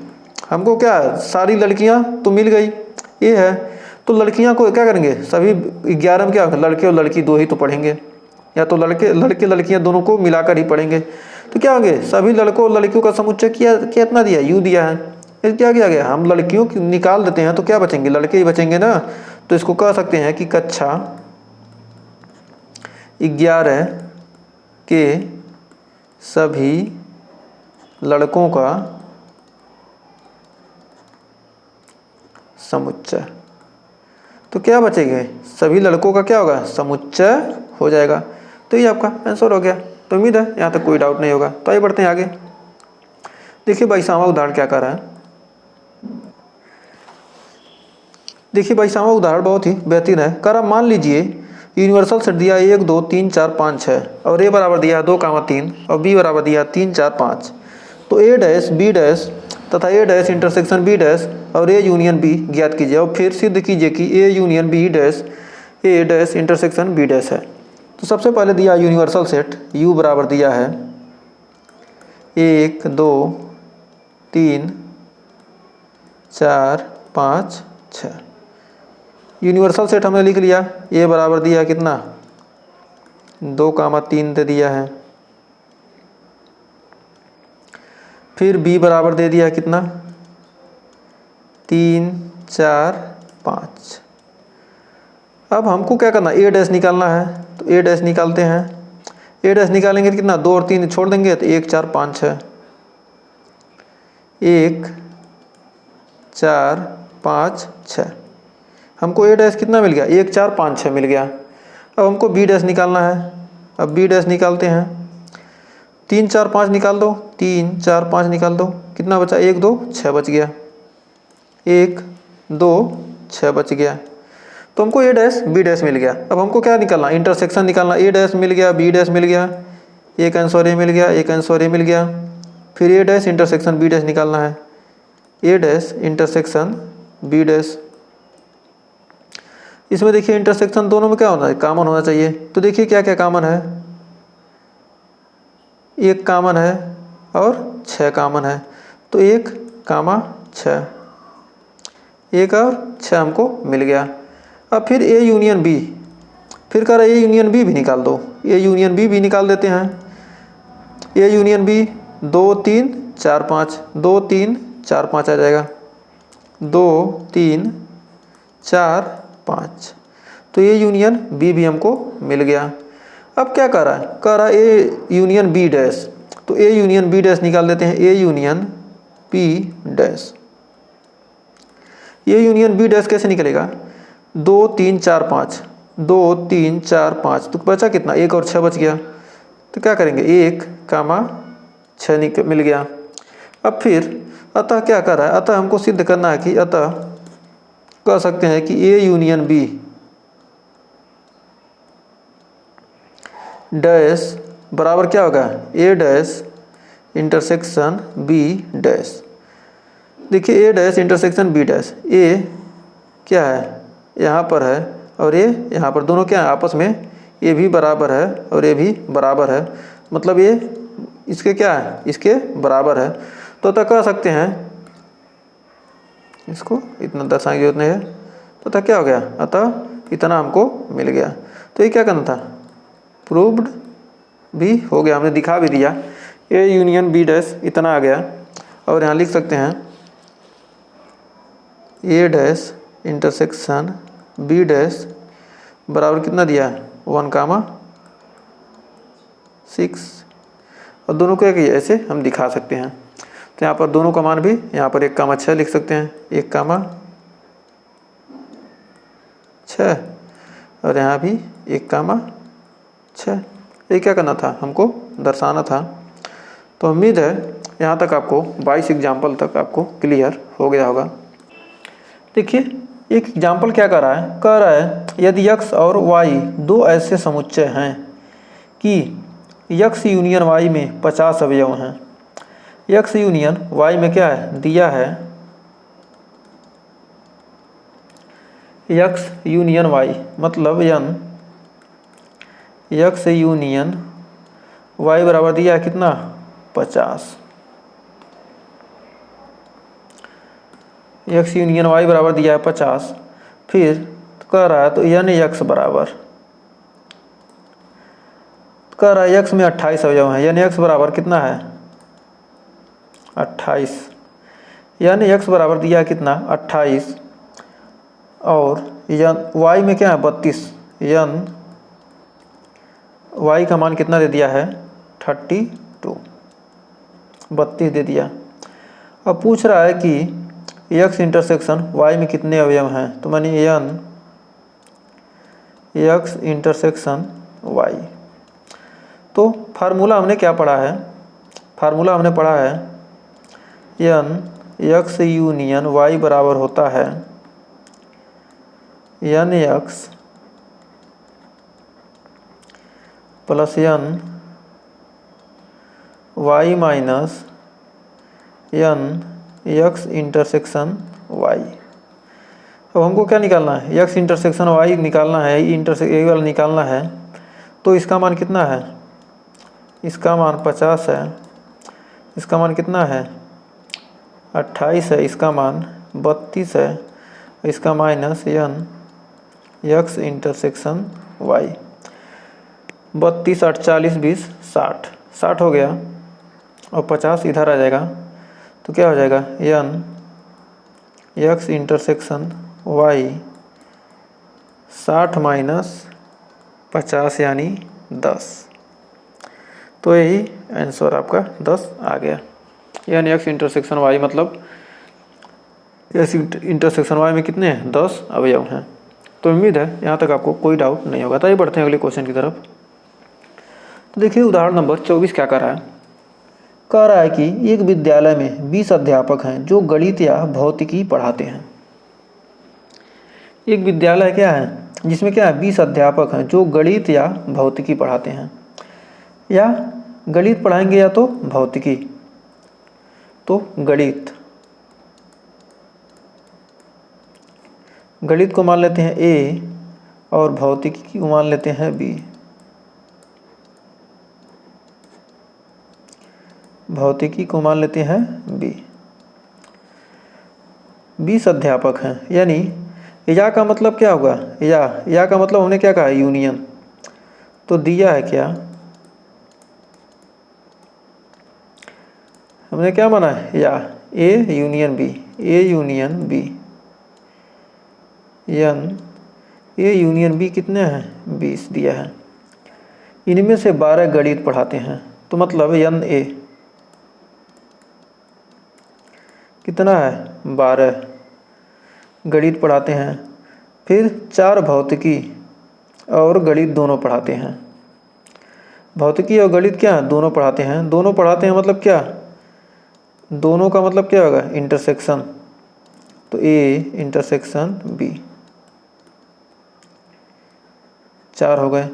हमको क्या है, सारी लड़कियां तो मिल गई, ए है, तो लड़कियां को क्या करेंगे, सभी 11 में क्या लड़के और लड़की दो ही तो पढ़ेंगे, या तो लड़के लड़कियां दोनों को मिलाकर ही पढ़ेंगे। तो क्या होंगे, सभी लड़कों और लड़कियों का समुच्चय कितना दिया, यू दिया है। फिर क्या किया गया, हम लड़कियों की निकाल देते हैं तो क्या बचेंगे, लड़के ही बचेंगे ना। तो इसको कह सकते हैं कि कक्षा 11 के सभी लड़कों का समुच्चय। तो क्या बचेगा, सभी लड़कों का क्या होगा, समुच्चय हो जाएगा। तो ये आपका आंसर हो गया। तो उम्मीद है यहाँ तक कोई डाउट नहीं होगा। तो आइए बढ़ते हैं आगे। देखिए 22वां उदाहरण क्या कर रहा है। देखिए 22वां उदाहरण बहुत ही बेहतरीन है। कर रहा, मान लीजिए यूनिवर्सल सेट दिया 1 2 3 4 5 6 और ए बराबर दिया 2,3 और बी बराबर दिया 3 4 5। तो ए डैश बी डैश तथा ए डैश इंटरसेक्शन बी डैश और ए यूनियन बी ज्ञात कीजिए और फिर सिद्ध कीजिए कि A union B dash A dash intersection B dash है। तो सबसे पहले दिया यूनिवर्सल सेट यू बराबर दिया है 1 2 3 4 5 6। यूनिवर्सल सेट हमने लिख लिया, ए बराबर दिया कितना 2,3 दे दिया है, फिर बी बराबर दे दिया कितना 3 4 5। अब हमको क्या करना, ए डैश निकालना है। तो ए डैश निकालते हैं। ए डैश निकालेंगे तो कितना, 2 और 3 छोड़ देंगे तो 1 4 5 है, 1 4 5 6। हमको ए डैश कितना मिल गया, 1 4 5 6 मिल गया। अब हमको बी डैश निकालना है। अब बी डैश निकालते हैं, 3 4 5 निकाल दो, 3 4 5 निकाल दो, कितना बचा 1 2 6 बच गया, 1 2 6 बच गया। तो हमको ए डैश बी डैश मिल गया। अब हमको क्या निकालना, इंटरसेक्शन निकालना। ए डैश मिल गया, बी डैश मिल गया, एक आंसर ए मिल गया, एक आंसर ए मिल गया। फिर ए डैश इंटरसेक्शन बी डैश निकालना है, ए डैश इंटरसेक्शन बी डैश। इसमें देखिए इंटरसेक्शन दोनों में क्या होना है, कॉमन होना चाहिए। तो देखिए क्या क्या कॉमन है, 1 कॉमन है और 6 कॉमन है। तो 1 कामा 6, 1 और 6 हमको मिल गया। अब फिर ए यूनियन बी, फिर कह रहा है ए यूनियन बी भी निकाल दो। ए यूनियन बी भी निकाल देते हैं। ए यूनियन बी 2 3 4 5, 2 3 4 5 आ जाएगा, 2 3 4 5। तो ए यूनियन बी भी हमको मिल गया। अब क्या कर रहा है, कह रहा है ए यूनियन बी डैश। तो ए यूनियन बी डैश निकाल देते हैं, A union B dash. A union B dash कैसे निकलेगा, 2 3 4 5, 2 3 4 5, तो बचा कितना, 1 और 6 बच गया। तो क्या करेंगे, 1 कामा 6 मिल गया। अब फिर अतः क्या कर रहा है, अतः हमको सिद्ध करना है कि अतः कह सकते हैं कि ए यूनियन बी डैश बराबर क्या होगा, ए डैश इंटरसेक्शन बी डैश। देखिए ए डैश इंटरसेक्शन बी डैश, ए क्या है यहाँ पर है और ए यहाँ पर, दोनों क्या है आपस में, ए भी बराबर है और ए भी बराबर है, मतलब ये इसके क्या है, इसके बराबर है। तो अतः कह सकते हैं, इसको इतना दर्शाने की जरूरत नहीं है। तो अतः क्या हो गया, अतः इतना हमको मिल गया। तो ये क्या करना था, प्रूव्ड भी हो गया, हमने दिखा भी दिया। ए यूनियन बी डैश इतना आ गया। और यहाँ लिख सकते हैं ए डैश इंटरसेक्शन बी डैश बराबर कितना दिया है, 1 कामा 6। और दोनों को ऐसे हम दिखा सकते हैं। तो यहाँ पर दोनों का मान भी, यहाँ पर 1 कामा 6 लिख सकते हैं, 1 कामा 6 और यहाँ भी 1 कामा 6। ये क्या करना था, हमको दर्शाना था। तो उम्मीद है यहाँ तक आपको 22 एग्जाम्पल तक आपको क्लियर हो गया होगा। देखिए एक एग्जाम्पल क्या कर रहा है, कह रहा है यदि x और y दो ऐसे समुच्चय हैं कि x यूनियन y में 50 अवयव हैं। x यूनियन y में क्या है, दिया है x यूनियन y, मतलब x यूनियन y बराबर दिया है कितना, 50। x यूनियन y बराबर दिया है 50। फिर कह रहा है तो यन x बराबर, कह रहा है x में 28 अवयव हैं, यानी x बराबर कितना है 28, यानी x बराबर दिया है कितना 28, और यन y में क्या है 32, यन y का मान कितना दे दिया है 32, 32 दे दिया। अब पूछ रहा है कि x इंटरसेक्शन y में कितने अवयव हैं, तो मैंने यन x इंटरसेक्शन y, तो फार्मूला हमने क्या पढ़ा है, फार्मूला हमने पढ़ा है यन x यूनियन y बराबर होता है यन x प्लस यन y माइनस यन x इंटरसेक्शन y। अब हमको क्या निकालना है, x इंटरसेक्शन y निकालना है, ये वाला निकालना है। तो इसका मान कितना है, इसका मान 50 है, इसका मान कितना है 28 है, इसका मान 32 है, इसका माइनस यन x इंटरसेक्शन y। 32 8 40 20 60, 60 हो गया, और 50 इधर आ जाएगा, तो क्या हो जाएगा यन x इंटरसेक्शन y 60 माइनस 50 यानी 10। तो यही आंसर आपका 10 आ गया। यानी x इंटरसेक्शन y मतलब x इंटरसेक्शन y में कितने हैं 10 अवयव हैं। तो उम्मीद है यहाँ तक आपको कोई डाउट नहीं होगा। तो आइए बढ़ते हैं अगले क्वेश्चन की तरफ। तो देखिए उदाहरण नंबर 24 क्या कर रहा है, कह रहा है कि एक विद्यालय में 20 अध्यापक हैं जो गणित या भौतिकी पढ़ाते हैं। एक विद्यालय क्या है जिसमें क्या है 20 अध्यापक हैं जो गणित या भौतिकी पढ़ाते हैं, या गणित पढ़ाएंगे या तो भौतिकी। तो गणित को मान लेते हैं A और भौतिकी को मान लेते हैं B। भौतिकी को मान लेते हैं B। 20 अध्यापक हैं, यानी या का मतलब क्या होगा, या का मतलब हमने क्या कहा यूनियन। तो दिया है क्या, हमने क्या माना है या A union B, A union B, N A union B कितने हैं 20 दिया है। इनमें से 12 गणित पढ़ाते हैं, तो मतलब यन A कितना है 12 गणित पढ़ाते हैं। फिर 4 भौतिकी और गणित दोनों पढ़ाते हैं। भौतिकी और गणित क्या दोनों पढ़ाते हैं, दोनों पढ़ाते हैं मतलब क्या, दोनों का मतलब क्या होगा इंटरसेक्शन। तो A इंटरसेक्शन B, 4 हो गए।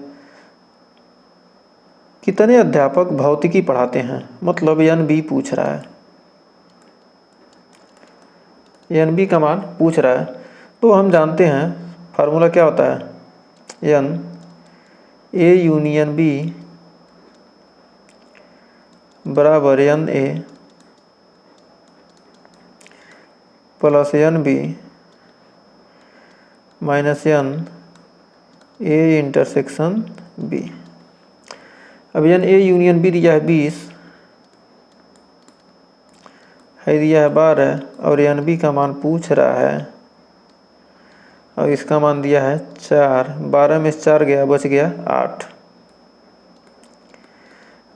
कितने अध्यापक भौतिकी पढ़ाते हैं, मतलब यन B पूछ रहा है, यन B का मान पूछ रहा है। तो हम जानते हैं फार्मूला क्या होता है यन A यूनियन B बराबर यन A plus N B minus N A intersection B। अब यन A यूनियन B दिया है 20 है, दिया है 12, और यन B का मान पूछ रहा है, और इसका मान दिया है 4। 12 में 4 गया, बच गया 8।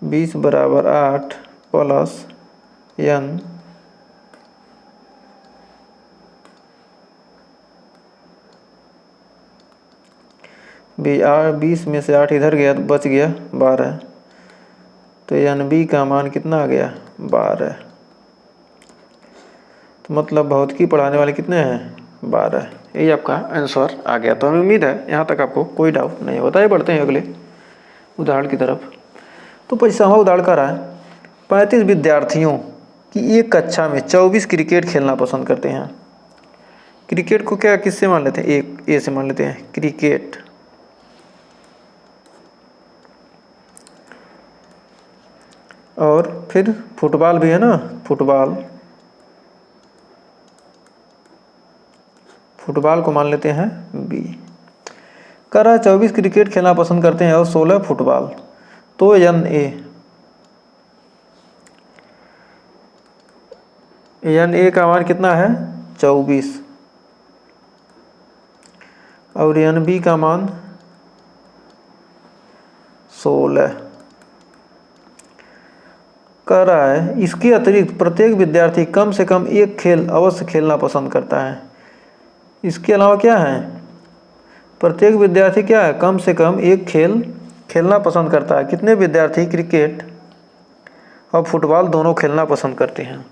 20 बराबर 8 प्लस यन B, 20 में से 8 इधर गया तो बच गया 12। तो यन B का मान कितना आ गया 12। तो मतलब भौतिकी पढ़ाने वाले कितने हैं 12। यही आपका आंसर आ गया। तो हमें उम्मीद है यहाँ तक आपको कोई डाउट नहीं होता है। बढ़ते हैं अगले उदाहरण की तरफ। तो 25वां उदाहरण का रहा है 35 विद्यार्थियों की एक कक्षा में 24 क्रिकेट खेलना पसंद करते हैं। क्रिकेट को क्या किससे मान लेते हैं, एक ए से मान लेते हैं क्रिकेट। और फिर फुटबॉल भी है ना, फुटबॉल फुटबॉल को मान लेते हैं बी। कह रहा है 24 क्रिकेट खेलना पसंद करते हैं और 16 फुटबॉल, तो एन ए का मान कितना है 24 और एन बी का मान 16। कह रहा है इसके अतिरिक्त प्रत्येक विद्यार्थी कम से कम एक खेल अवश्य खेलना पसंद करता है। इसके अलावा क्या है, प्रत्येक विद्यार्थी क्या है, कम से कम एक खेल खेलना पसंद करता है। कितने विद्यार्थी क्रिकेट और फुटबॉल दोनों खेलना पसंद करते हैं।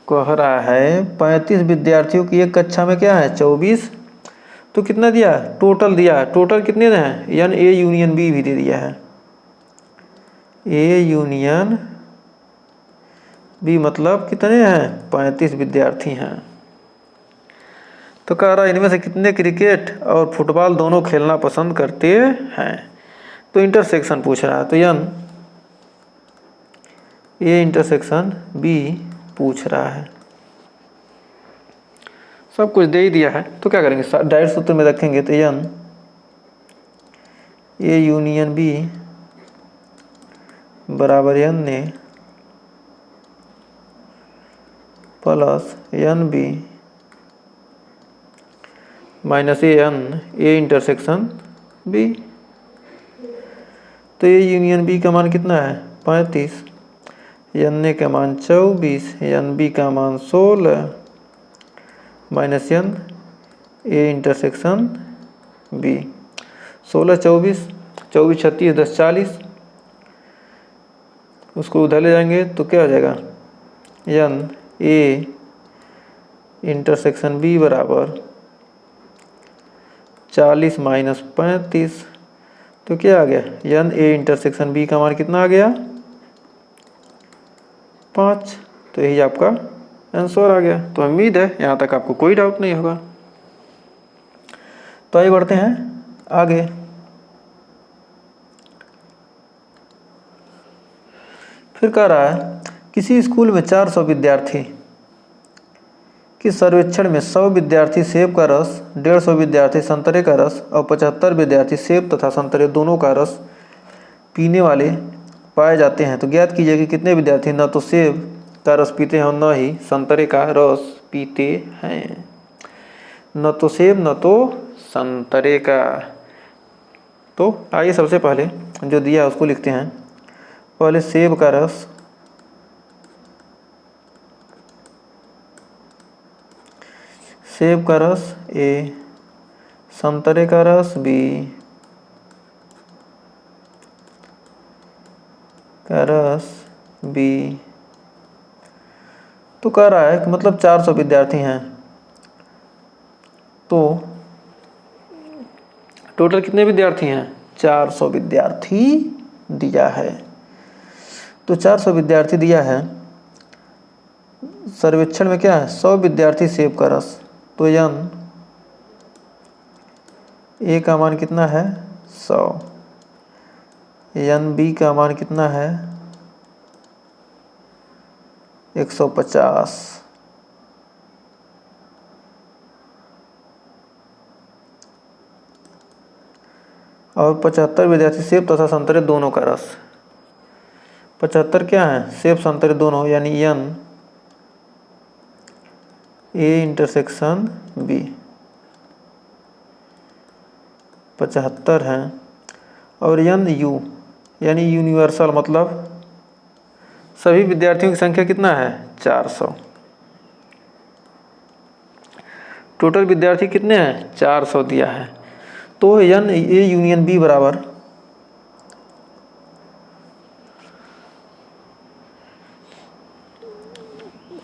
कह रहा है 35 विद्यार्थियों की एक कक्षा में क्या है 24, तो कितना दिया टोटल दिया है, टोटल कितने हैं यानी ए यूनियन बी भी दे दिया है। ए यूनियन बी मतलब कितने हैं 35 विद्यार्थी हैं। तो कह रहा है इनमें से कितने क्रिकेट और फुटबॉल दोनों खेलना पसंद करते हैं। तो इंटरसेक्शन पूछ रहा है, तो यान ए इंटरसेक्शन बी पूछ रहा है। सब कुछ दे ही दिया है, तो क्या करेंगे डायरेक्ट सूत्र में रखेंगे, तो एन ए यूनियन बी बराबर n A plus n B minus A intersection B. तो ए यूनियन बी का मान कितना है 35, एन ए का मान 24, एन बी का मान 16 minus n A intersection B. 16 24 24 36 10 40, उसको उधर ले जाएंगे तो क्या हो जाएगा एन ए इंटरसेक्शन बी बराबर 40 माइनस 35, तो क्या आ गया एन ए इंटरसेक्शन बी का मान कितना आ गया 5। तो यही आपका आंसर आ गया। तो उम्मीद है यहाँ तक आपको कोई डाउट नहीं होगा। तो आइए बढ़ते हैं आगे। फिर कह रहा है किसी स्कूल में 400 विद्यार्थी कि सर्वेक्षण में 100 विद्यार्थी सेब का रस, 150 विद्यार्थी संतरे का रस और 75 विद्यार्थी सेब तथा संतरे दोनों का रस पीने वाले पाए जाते हैं। तो ज्ञात कीजिए कि कितने विद्यार्थी न तो सेब का रस पीते हैं और न ही संतरे का रस पीते हैं। न तो सेब न तो संतरे का। तो आइए सबसे पहले जो दिया उसको लिखते हैं। पहले सेब का रस, सेब का रस ए, संतरे का रस बी, का रस बी। तो कह रहा है कि मतलब 400 विद्यार्थी हैं, तो टोटल कितने विद्यार्थी हैं 400 विद्यार्थी दिया है। तो 400 विद्यार्थी दिया है। सर्वेक्षण में क्या है 100 विद्यार्थी सेब का रस, तो एन ए का मान कितना है 100, एन बी का मान कितना है 150, और 75 विद्यार्थी सेब तथा संतरे दोनों का रस। 75 क्या है सेब संतरे दोनों, यानी एन ए इंटरसेक्शन बी 75 हैं, और एन यू यानी यूनिवर्सल मतलब सभी विद्यार्थियों की संख्या कितना है 400। टोटल विद्यार्थी कितने हैं 400 दिया है। तो एन ए यूनियन बी बराबर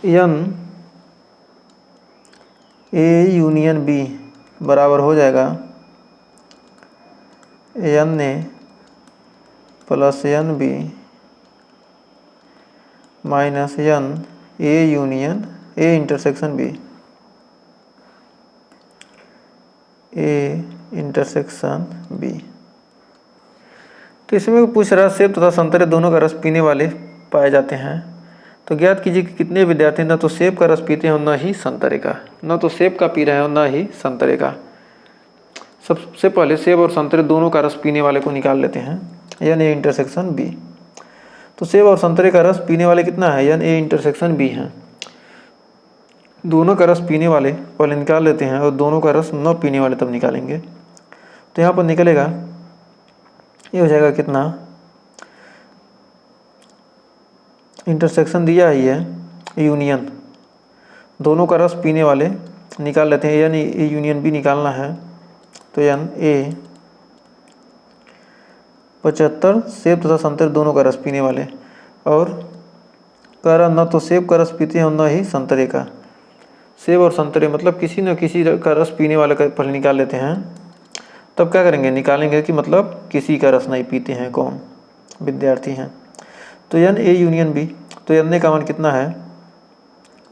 एन ए यूनियन बी बराबर हो जाएगा n A plus n B minus n A union A intersection B, A intersection B. तो इसमें पूछ रहा सेब तथा संतरे दोनों का रस पीने वाले पाए जाते हैं। तो ज्ञात कीजिए कि कितने विद्यार्थी न तो सेब का रस पीते हैं और न ही संतरे का। न तो सेब का पी रहे हैं और न ही संतरे का। सबसे पहले सेब और संतरे दोनों का रस पीने वाले को निकाल लेते हैं, यानी ए इंटरसेक्शन बी। तो सेब और संतरे का रस पीने वाले कितना है, यानी ए इंटरसेक्शन बी है। दोनों का रस पीने वाले पहले निकाल लेते हैं और दोनों का रस न पीने वाले तब निकालेंगे। तो यहाँ पर निकलेगा, ये हो जाएगा कितना, इंटरसेक्शन दिया ही है, यूनियन, दोनों का रस पीने वाले निकाल लेते हैं, यानी ए यूनियन बी निकालना है। तो यान ए 75 सेब तथा संतरे दोनों का रस पीने वाले, और कह रहा न तो सेब का रस पीते हैं और न ही संतरे का। सेब और संतरे मतलब किसी न किसी का रस पीने वाले का पहले निकाल लेते हैं, तब क्या करेंगे, निकालेंगे कि मतलब किसी का रस नहीं पीते हैं, कौन, विद्यार्थी हैं। तो यान ए यूनियन बी, तो यान ए का मान कितना है,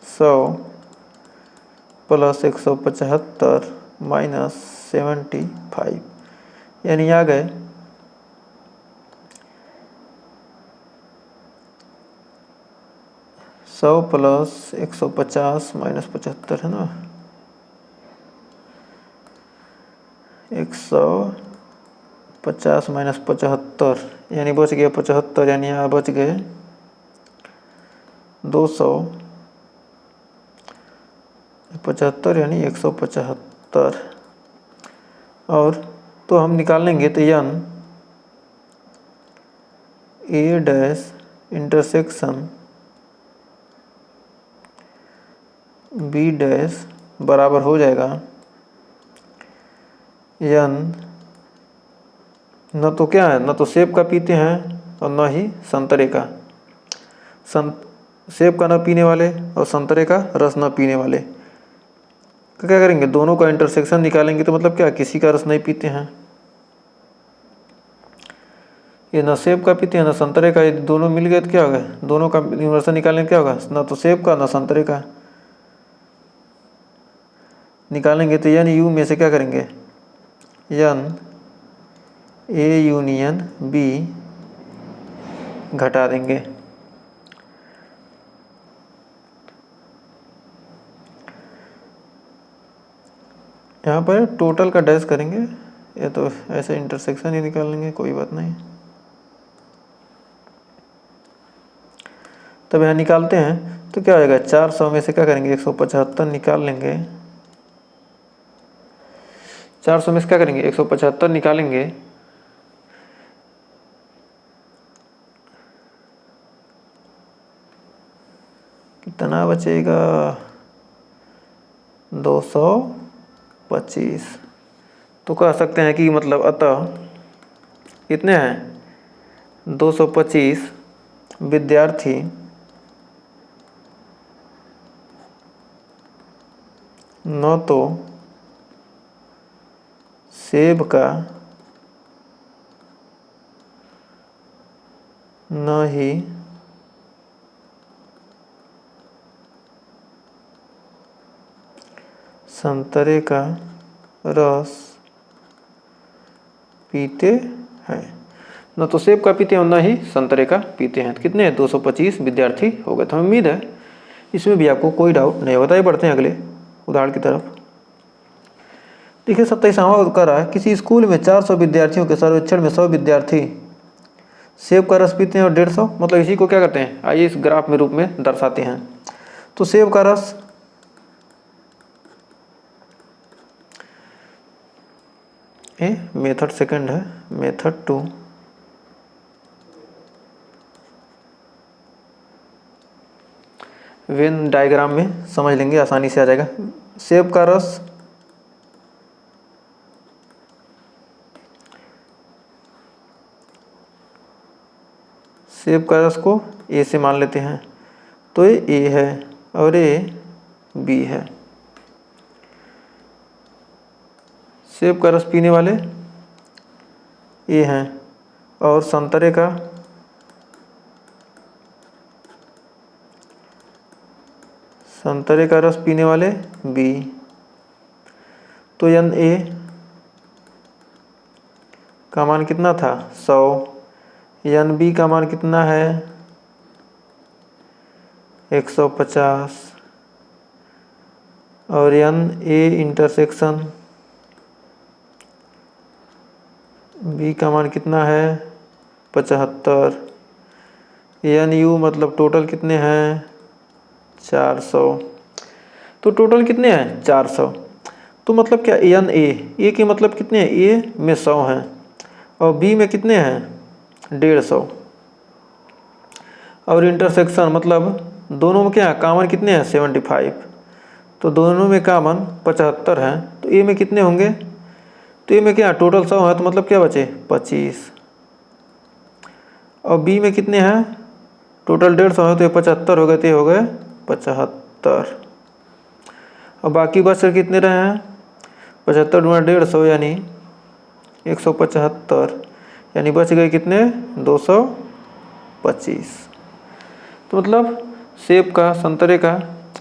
100 प्लस 175 माइनस 75, यानी आ गए 100 प्लस 150 माइनस 75 है ना, 150 माइनस 75, यानी बच गया 75, यानी यहाँ बच गए 275, यानी 175। और तो हम निकाल लेंगे, तो यन ए डैश इंटरसेक्शन बी डैश बराबर हो जाएगा यन, न तो क्या है, न तो सेब का पीते हैं और न ही संतरे का। सेब का न पीने वाले और संतरे का रस न पीने वाले, तो क्या करेंगे, दोनों का इंटरसेक्शन निकालेंगे। तो मतलब क्या, किसी का रस नहीं पीते हैं, ये न सेब का पीते हैं न संतरे का, ये दोनों मिल गए तो क्या होगा, दोनों का इंटरसेक्शन निकालेंगे, क्या होगा, न तो सेब का न संतरे का निकालेंगे। तो यानी यू में से क्या करेंगे, यन ए यूनियन बी घटा देंगे। यहाँ पर टोटल का डैश करेंगे, ये तो ऐसे इंटरसेक्शन ही निकाल लेंगे, कोई बात नहीं। तब यहाँ निकालते हैं तो क्या हो जाएगा, 400 में से क्या करेंगे, 175 निकाल लेंगे। 400 में से क्या करेंगे, 175 निकालेंगे, कितना बचेगा, 225। तो कह सकते हैं कि मतलब अतः कितने हैं, 225 विद्यार्थी न तो सेब का न ही संतरे का रस पीते हैं, न तो सेब का पीते हैं और न ही संतरे का पीते हैं। तो कितने, 225 विद्यार्थी हो गए। तो उम्मीद है इसमें भी आपको कोई डाउट नहीं होता। ही बढ़ते हैं अगले उदाहरण की तरफ। देखिए 27वां कर रहा है, किसी स्कूल में 400 विद्यार्थियों के सर्वेक्षण में 100 विद्यार्थी सेब का रस पीते हैं और 150, मतलब इसी को क्या करते हैं, आइए इस ग्राफ में रूप में दर्शाते हैं। तो सेब का रस, मेथड सेकंड है, मेथड 2, वेन डायग्राम में समझ लेंगे, आसानी से आ जाएगा। सेब का रस को ए से मान लेते हैं, तो ये ए है और ये बी है। सेब का रस पीने वाले ए हैं और संतरे का रस पीने वाले बी। तो यन ए का मान कितना था, 100। यन बी का मान कितना है, 150 और एन ए इंटरसेक्शन बी का मान कितना है 75। एन यू मतलब टोटल कितने हैं 400। तो टोटल कितने हैं 400। तो मतलब क्या एन ए के मतलब कितने हैं ए में 100 हैं और बी में कितने हैं 150 और इंटरसेक्शन मतलब दोनों में क्या है कॉमन कितने हैं 75। तो दोनों में कॉमन 75 हैं। तो ए में कितने होंगे तो ए में क्या टोटल 100 है तो मतलब क्या बचे 25 और बी में कितने हैं टोटल 150 है तो ये 75 हो गए तो ये हो गए 75 और बाकी बच कर कितने रहे हैं 75 गुणा 150 यानी 175 यानी बच गए कितने 225। तो मतलब सेब का संतरे का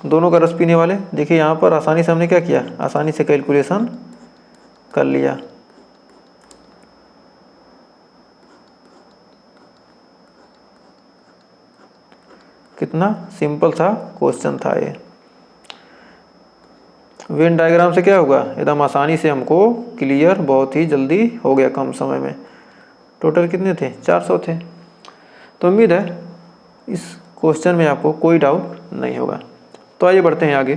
दोनों का रस पीने वाले देखिए यहाँ पर आसानी से हमने क्या किया आसानी से कैलकुलेशन कर लिया। कितना सिंपल सा क्वेश्चन था ये। वेन डायग्राम से क्या होगा एकदम आसानी से हमको क्लियर बहुत ही जल्दी हो गया कम समय में। टोटल कितने थे 400 थे। तो उम्मीद है इस क्वेश्चन में आपको कोई डाउट नहीं होगा। तो आइए बढ़ते हैं आगे।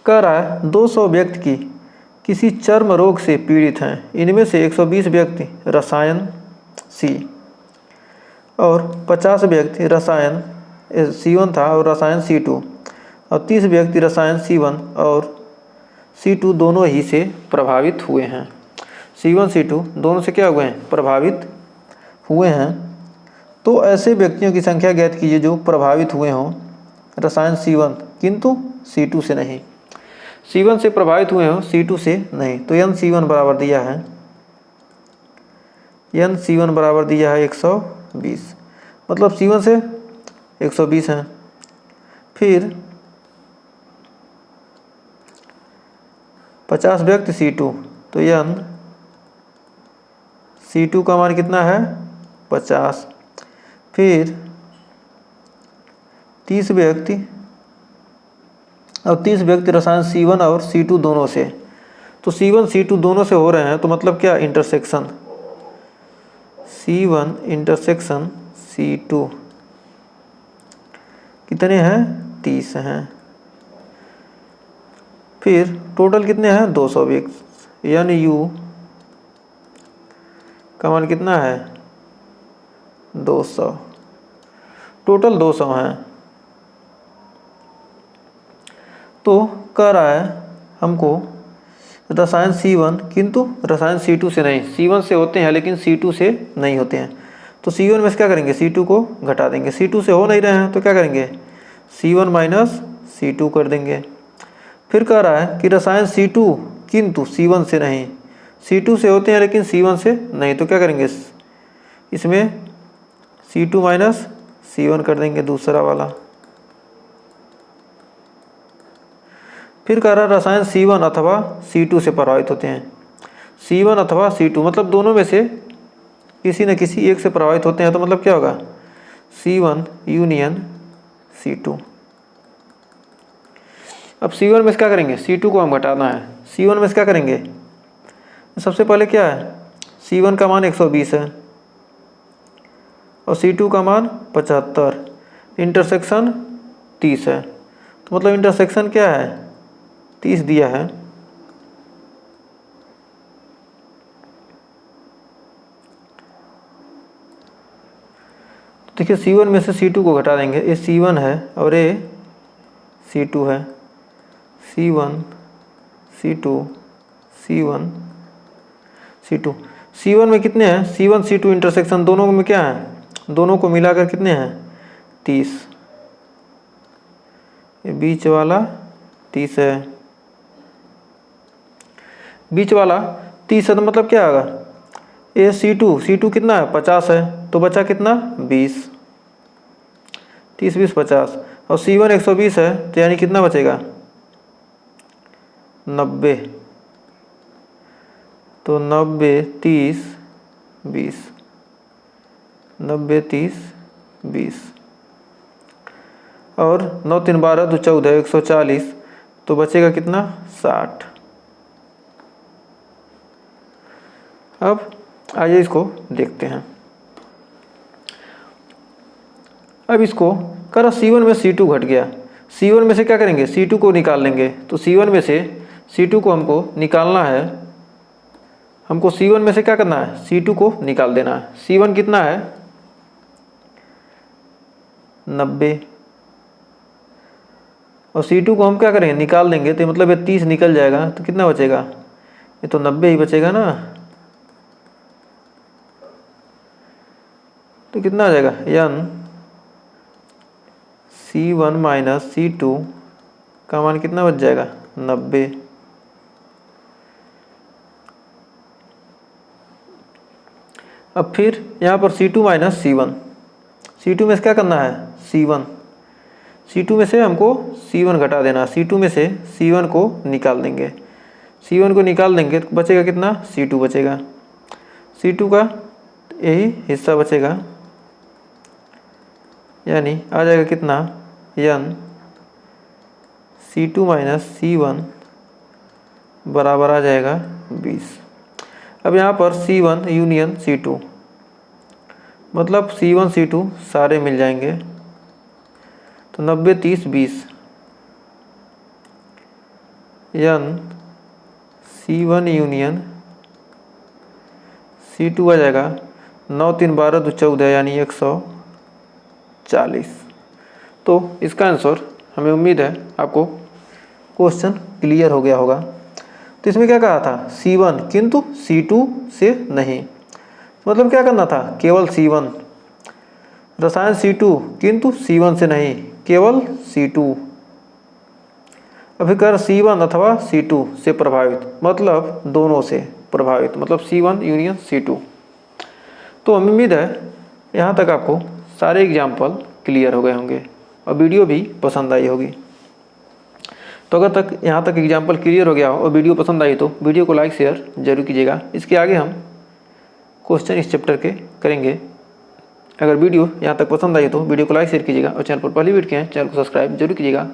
कह रहा है 200 व्यक्ति किसी चर्म रोग से पीड़ित हैं। इनमें से 120 व्यक्ति रसायन सी और 50 व्यक्ति रसायन C1 था और रसायन C2 और 30 व्यक्ति रसायन C1 और C2 दोनों ही से प्रभावित हुए हैं। C1 C2 दोनों से क्या हुए हैं प्रभावित हुए हैं। तो ऐसे व्यक्तियों की संख्या ज्ञात कीजिए जो प्रभावित हुए हों रसायन C1 किंतु C2 से नहीं। C1 से प्रभावित हुए हों C2 से नहीं। तो NC1 बराबर दिया है NC1 बराबर दिया है 120 मतलब C1 से 120 हैं। फिर 50 व्यक्ति C2 तो C2 का मान कितना है 50। फिर 30 व्यक्ति अब 30 व्यक्ति रसायन C1 और C2 दोनों से। तो C1 C2 दोनों से हो रहे हैं तो मतलब क्या इंटरसेक्शन C1 इंटरसेक्शन C2 कितने हैं 30 हैं। फिर टोटल कितने हैं 200 व्यक्ति यानी U का मान कितना है 200 टोटल 200 हैं। तो कह रहा है हमको रसायन C1 किंतु रसायन C2 से नहीं। C1 से होते हैं लेकिन C2 से नहीं होते हैं। तो C1 में से क्या करेंगे C2 को घटा देंगे। C2 से हो नहीं रहे हैं तो क्या करेंगे C1 माइनस C2 कर देंगे। फिर कह रहा है कि रसायन C2 किंतु C1 से नहीं। C2 से होते हैं लेकिन C1 से नहीं तो क्या करेंगे इसमें C2 माइनस C1 कर देंगे दूसरा वाला। फिर कह रहा है रसायन C1 अथवा C2 से प्रभावित होते हैं। C1 अथवा C2 मतलब दोनों में से किसी न किसी एक से प्रभावित होते हैं। तो मतलब क्या होगा C1 यूनियन C2। अब C1 में से क्या करेंगे C2 को हम घटाना है। C1 में से क्या करेंगे सबसे पहले क्या है C1 का मान 120 है और C2 का मान 75। इंटरसेक्शन 30 है तो मतलब इंटरसेक्शन क्या है 30 दिया है। देखिए C1 में से C2 को घटा देंगे। ये C1 है और ये C2 है। C1 C2 C1 C2 C1 में कितने हैं C1 C2 इंटरसेक्शन दोनों में क्या है दोनों को मिलाकर कितने हैं 30। ये बीच वाला 30 है। बीच वाला 30 है तो मतलब क्या होगा ये C2 कितना है 50 है तो बचा कितना 20 30 20 50 और C1 120 है तो यानी कितना बचेगा 90। तो 90 30 20 90 30 20 और 9 3 12 2 14 140, तो बचेगा कितना 60। अब आइए इसको देखते हैं। अब इसको कर C1 में C2 घट गया, C1 में से क्या करेंगे C2 को निकाल लेंगे। तो C1 में से C2 को हमको निकालना है, हमको C1 में से क्या करना है C2 को निकाल देना है। C1 कितना है 90, और C2 को हम क्या करेंगे निकाल देंगे, तो मतलब ये 30 निकल जाएगा, तो कितना बचेगा, ये तो 90 ही बचेगा ना। तो कितना आ जाएगा n C1 माइनस C2 का मान कितना बच जाएगा 90। अब फिर यहाँ पर C2 माइनस C1, C2 में से क्या करना है C1 में से हमको C1 घटा देना, C2 में से C1 को निकाल देंगे, C1 को निकाल देंगे तो बचेगा कितना C2 बचेगा, C2 का यही हिस्सा बचेगा, यानी आ जाएगा कितना n C2 माइनस C1 बराबर आ जाएगा 20। अब यहाँ पर C1 यूनियन C2 मतलब C1 C2 सारे मिल जाएंगे, तो 90 30 20 n C1 यूनियन C2 आ जाएगा 9 3 12 2 14 यानी 140। तो इसका आंसर हमें उम्मीद है आपको क्वेश्चन क्लियर हो गया होगा। तो इसमें क्या कहा था C1 किंतु C2 से नहीं, मतलब क्या करना था केवल C1, रसायन C2 किंतु C1 से नहीं केवल C2। अभी कर C1 अथवा C2 से प्रभावित मतलब दोनों से प्रभावित मतलब C1 यूनियन C2। तो हमें उम्मीद है यहाँ तक आपको सारे एग्जाम्पल क्लियर हो गए होंगे और वीडियो भी पसंद आई होगी। तो अगर तक यहाँ तक एग्जाम्पल क्लियर हो गया हो और वीडियो पसंद आई तो वीडियो को लाइक शेयर जरूर कीजिएगा। इसके आगे हम क्वेश्चन इस चैप्टर के करेंगे। अगर वीडियो यहाँ तक पसंद आई तो वीडियो को लाइक शेयर कीजिएगा और चैनल पर पहली बार किए हैं चैनल को सब्सक्राइब जरूर कीजिएगा।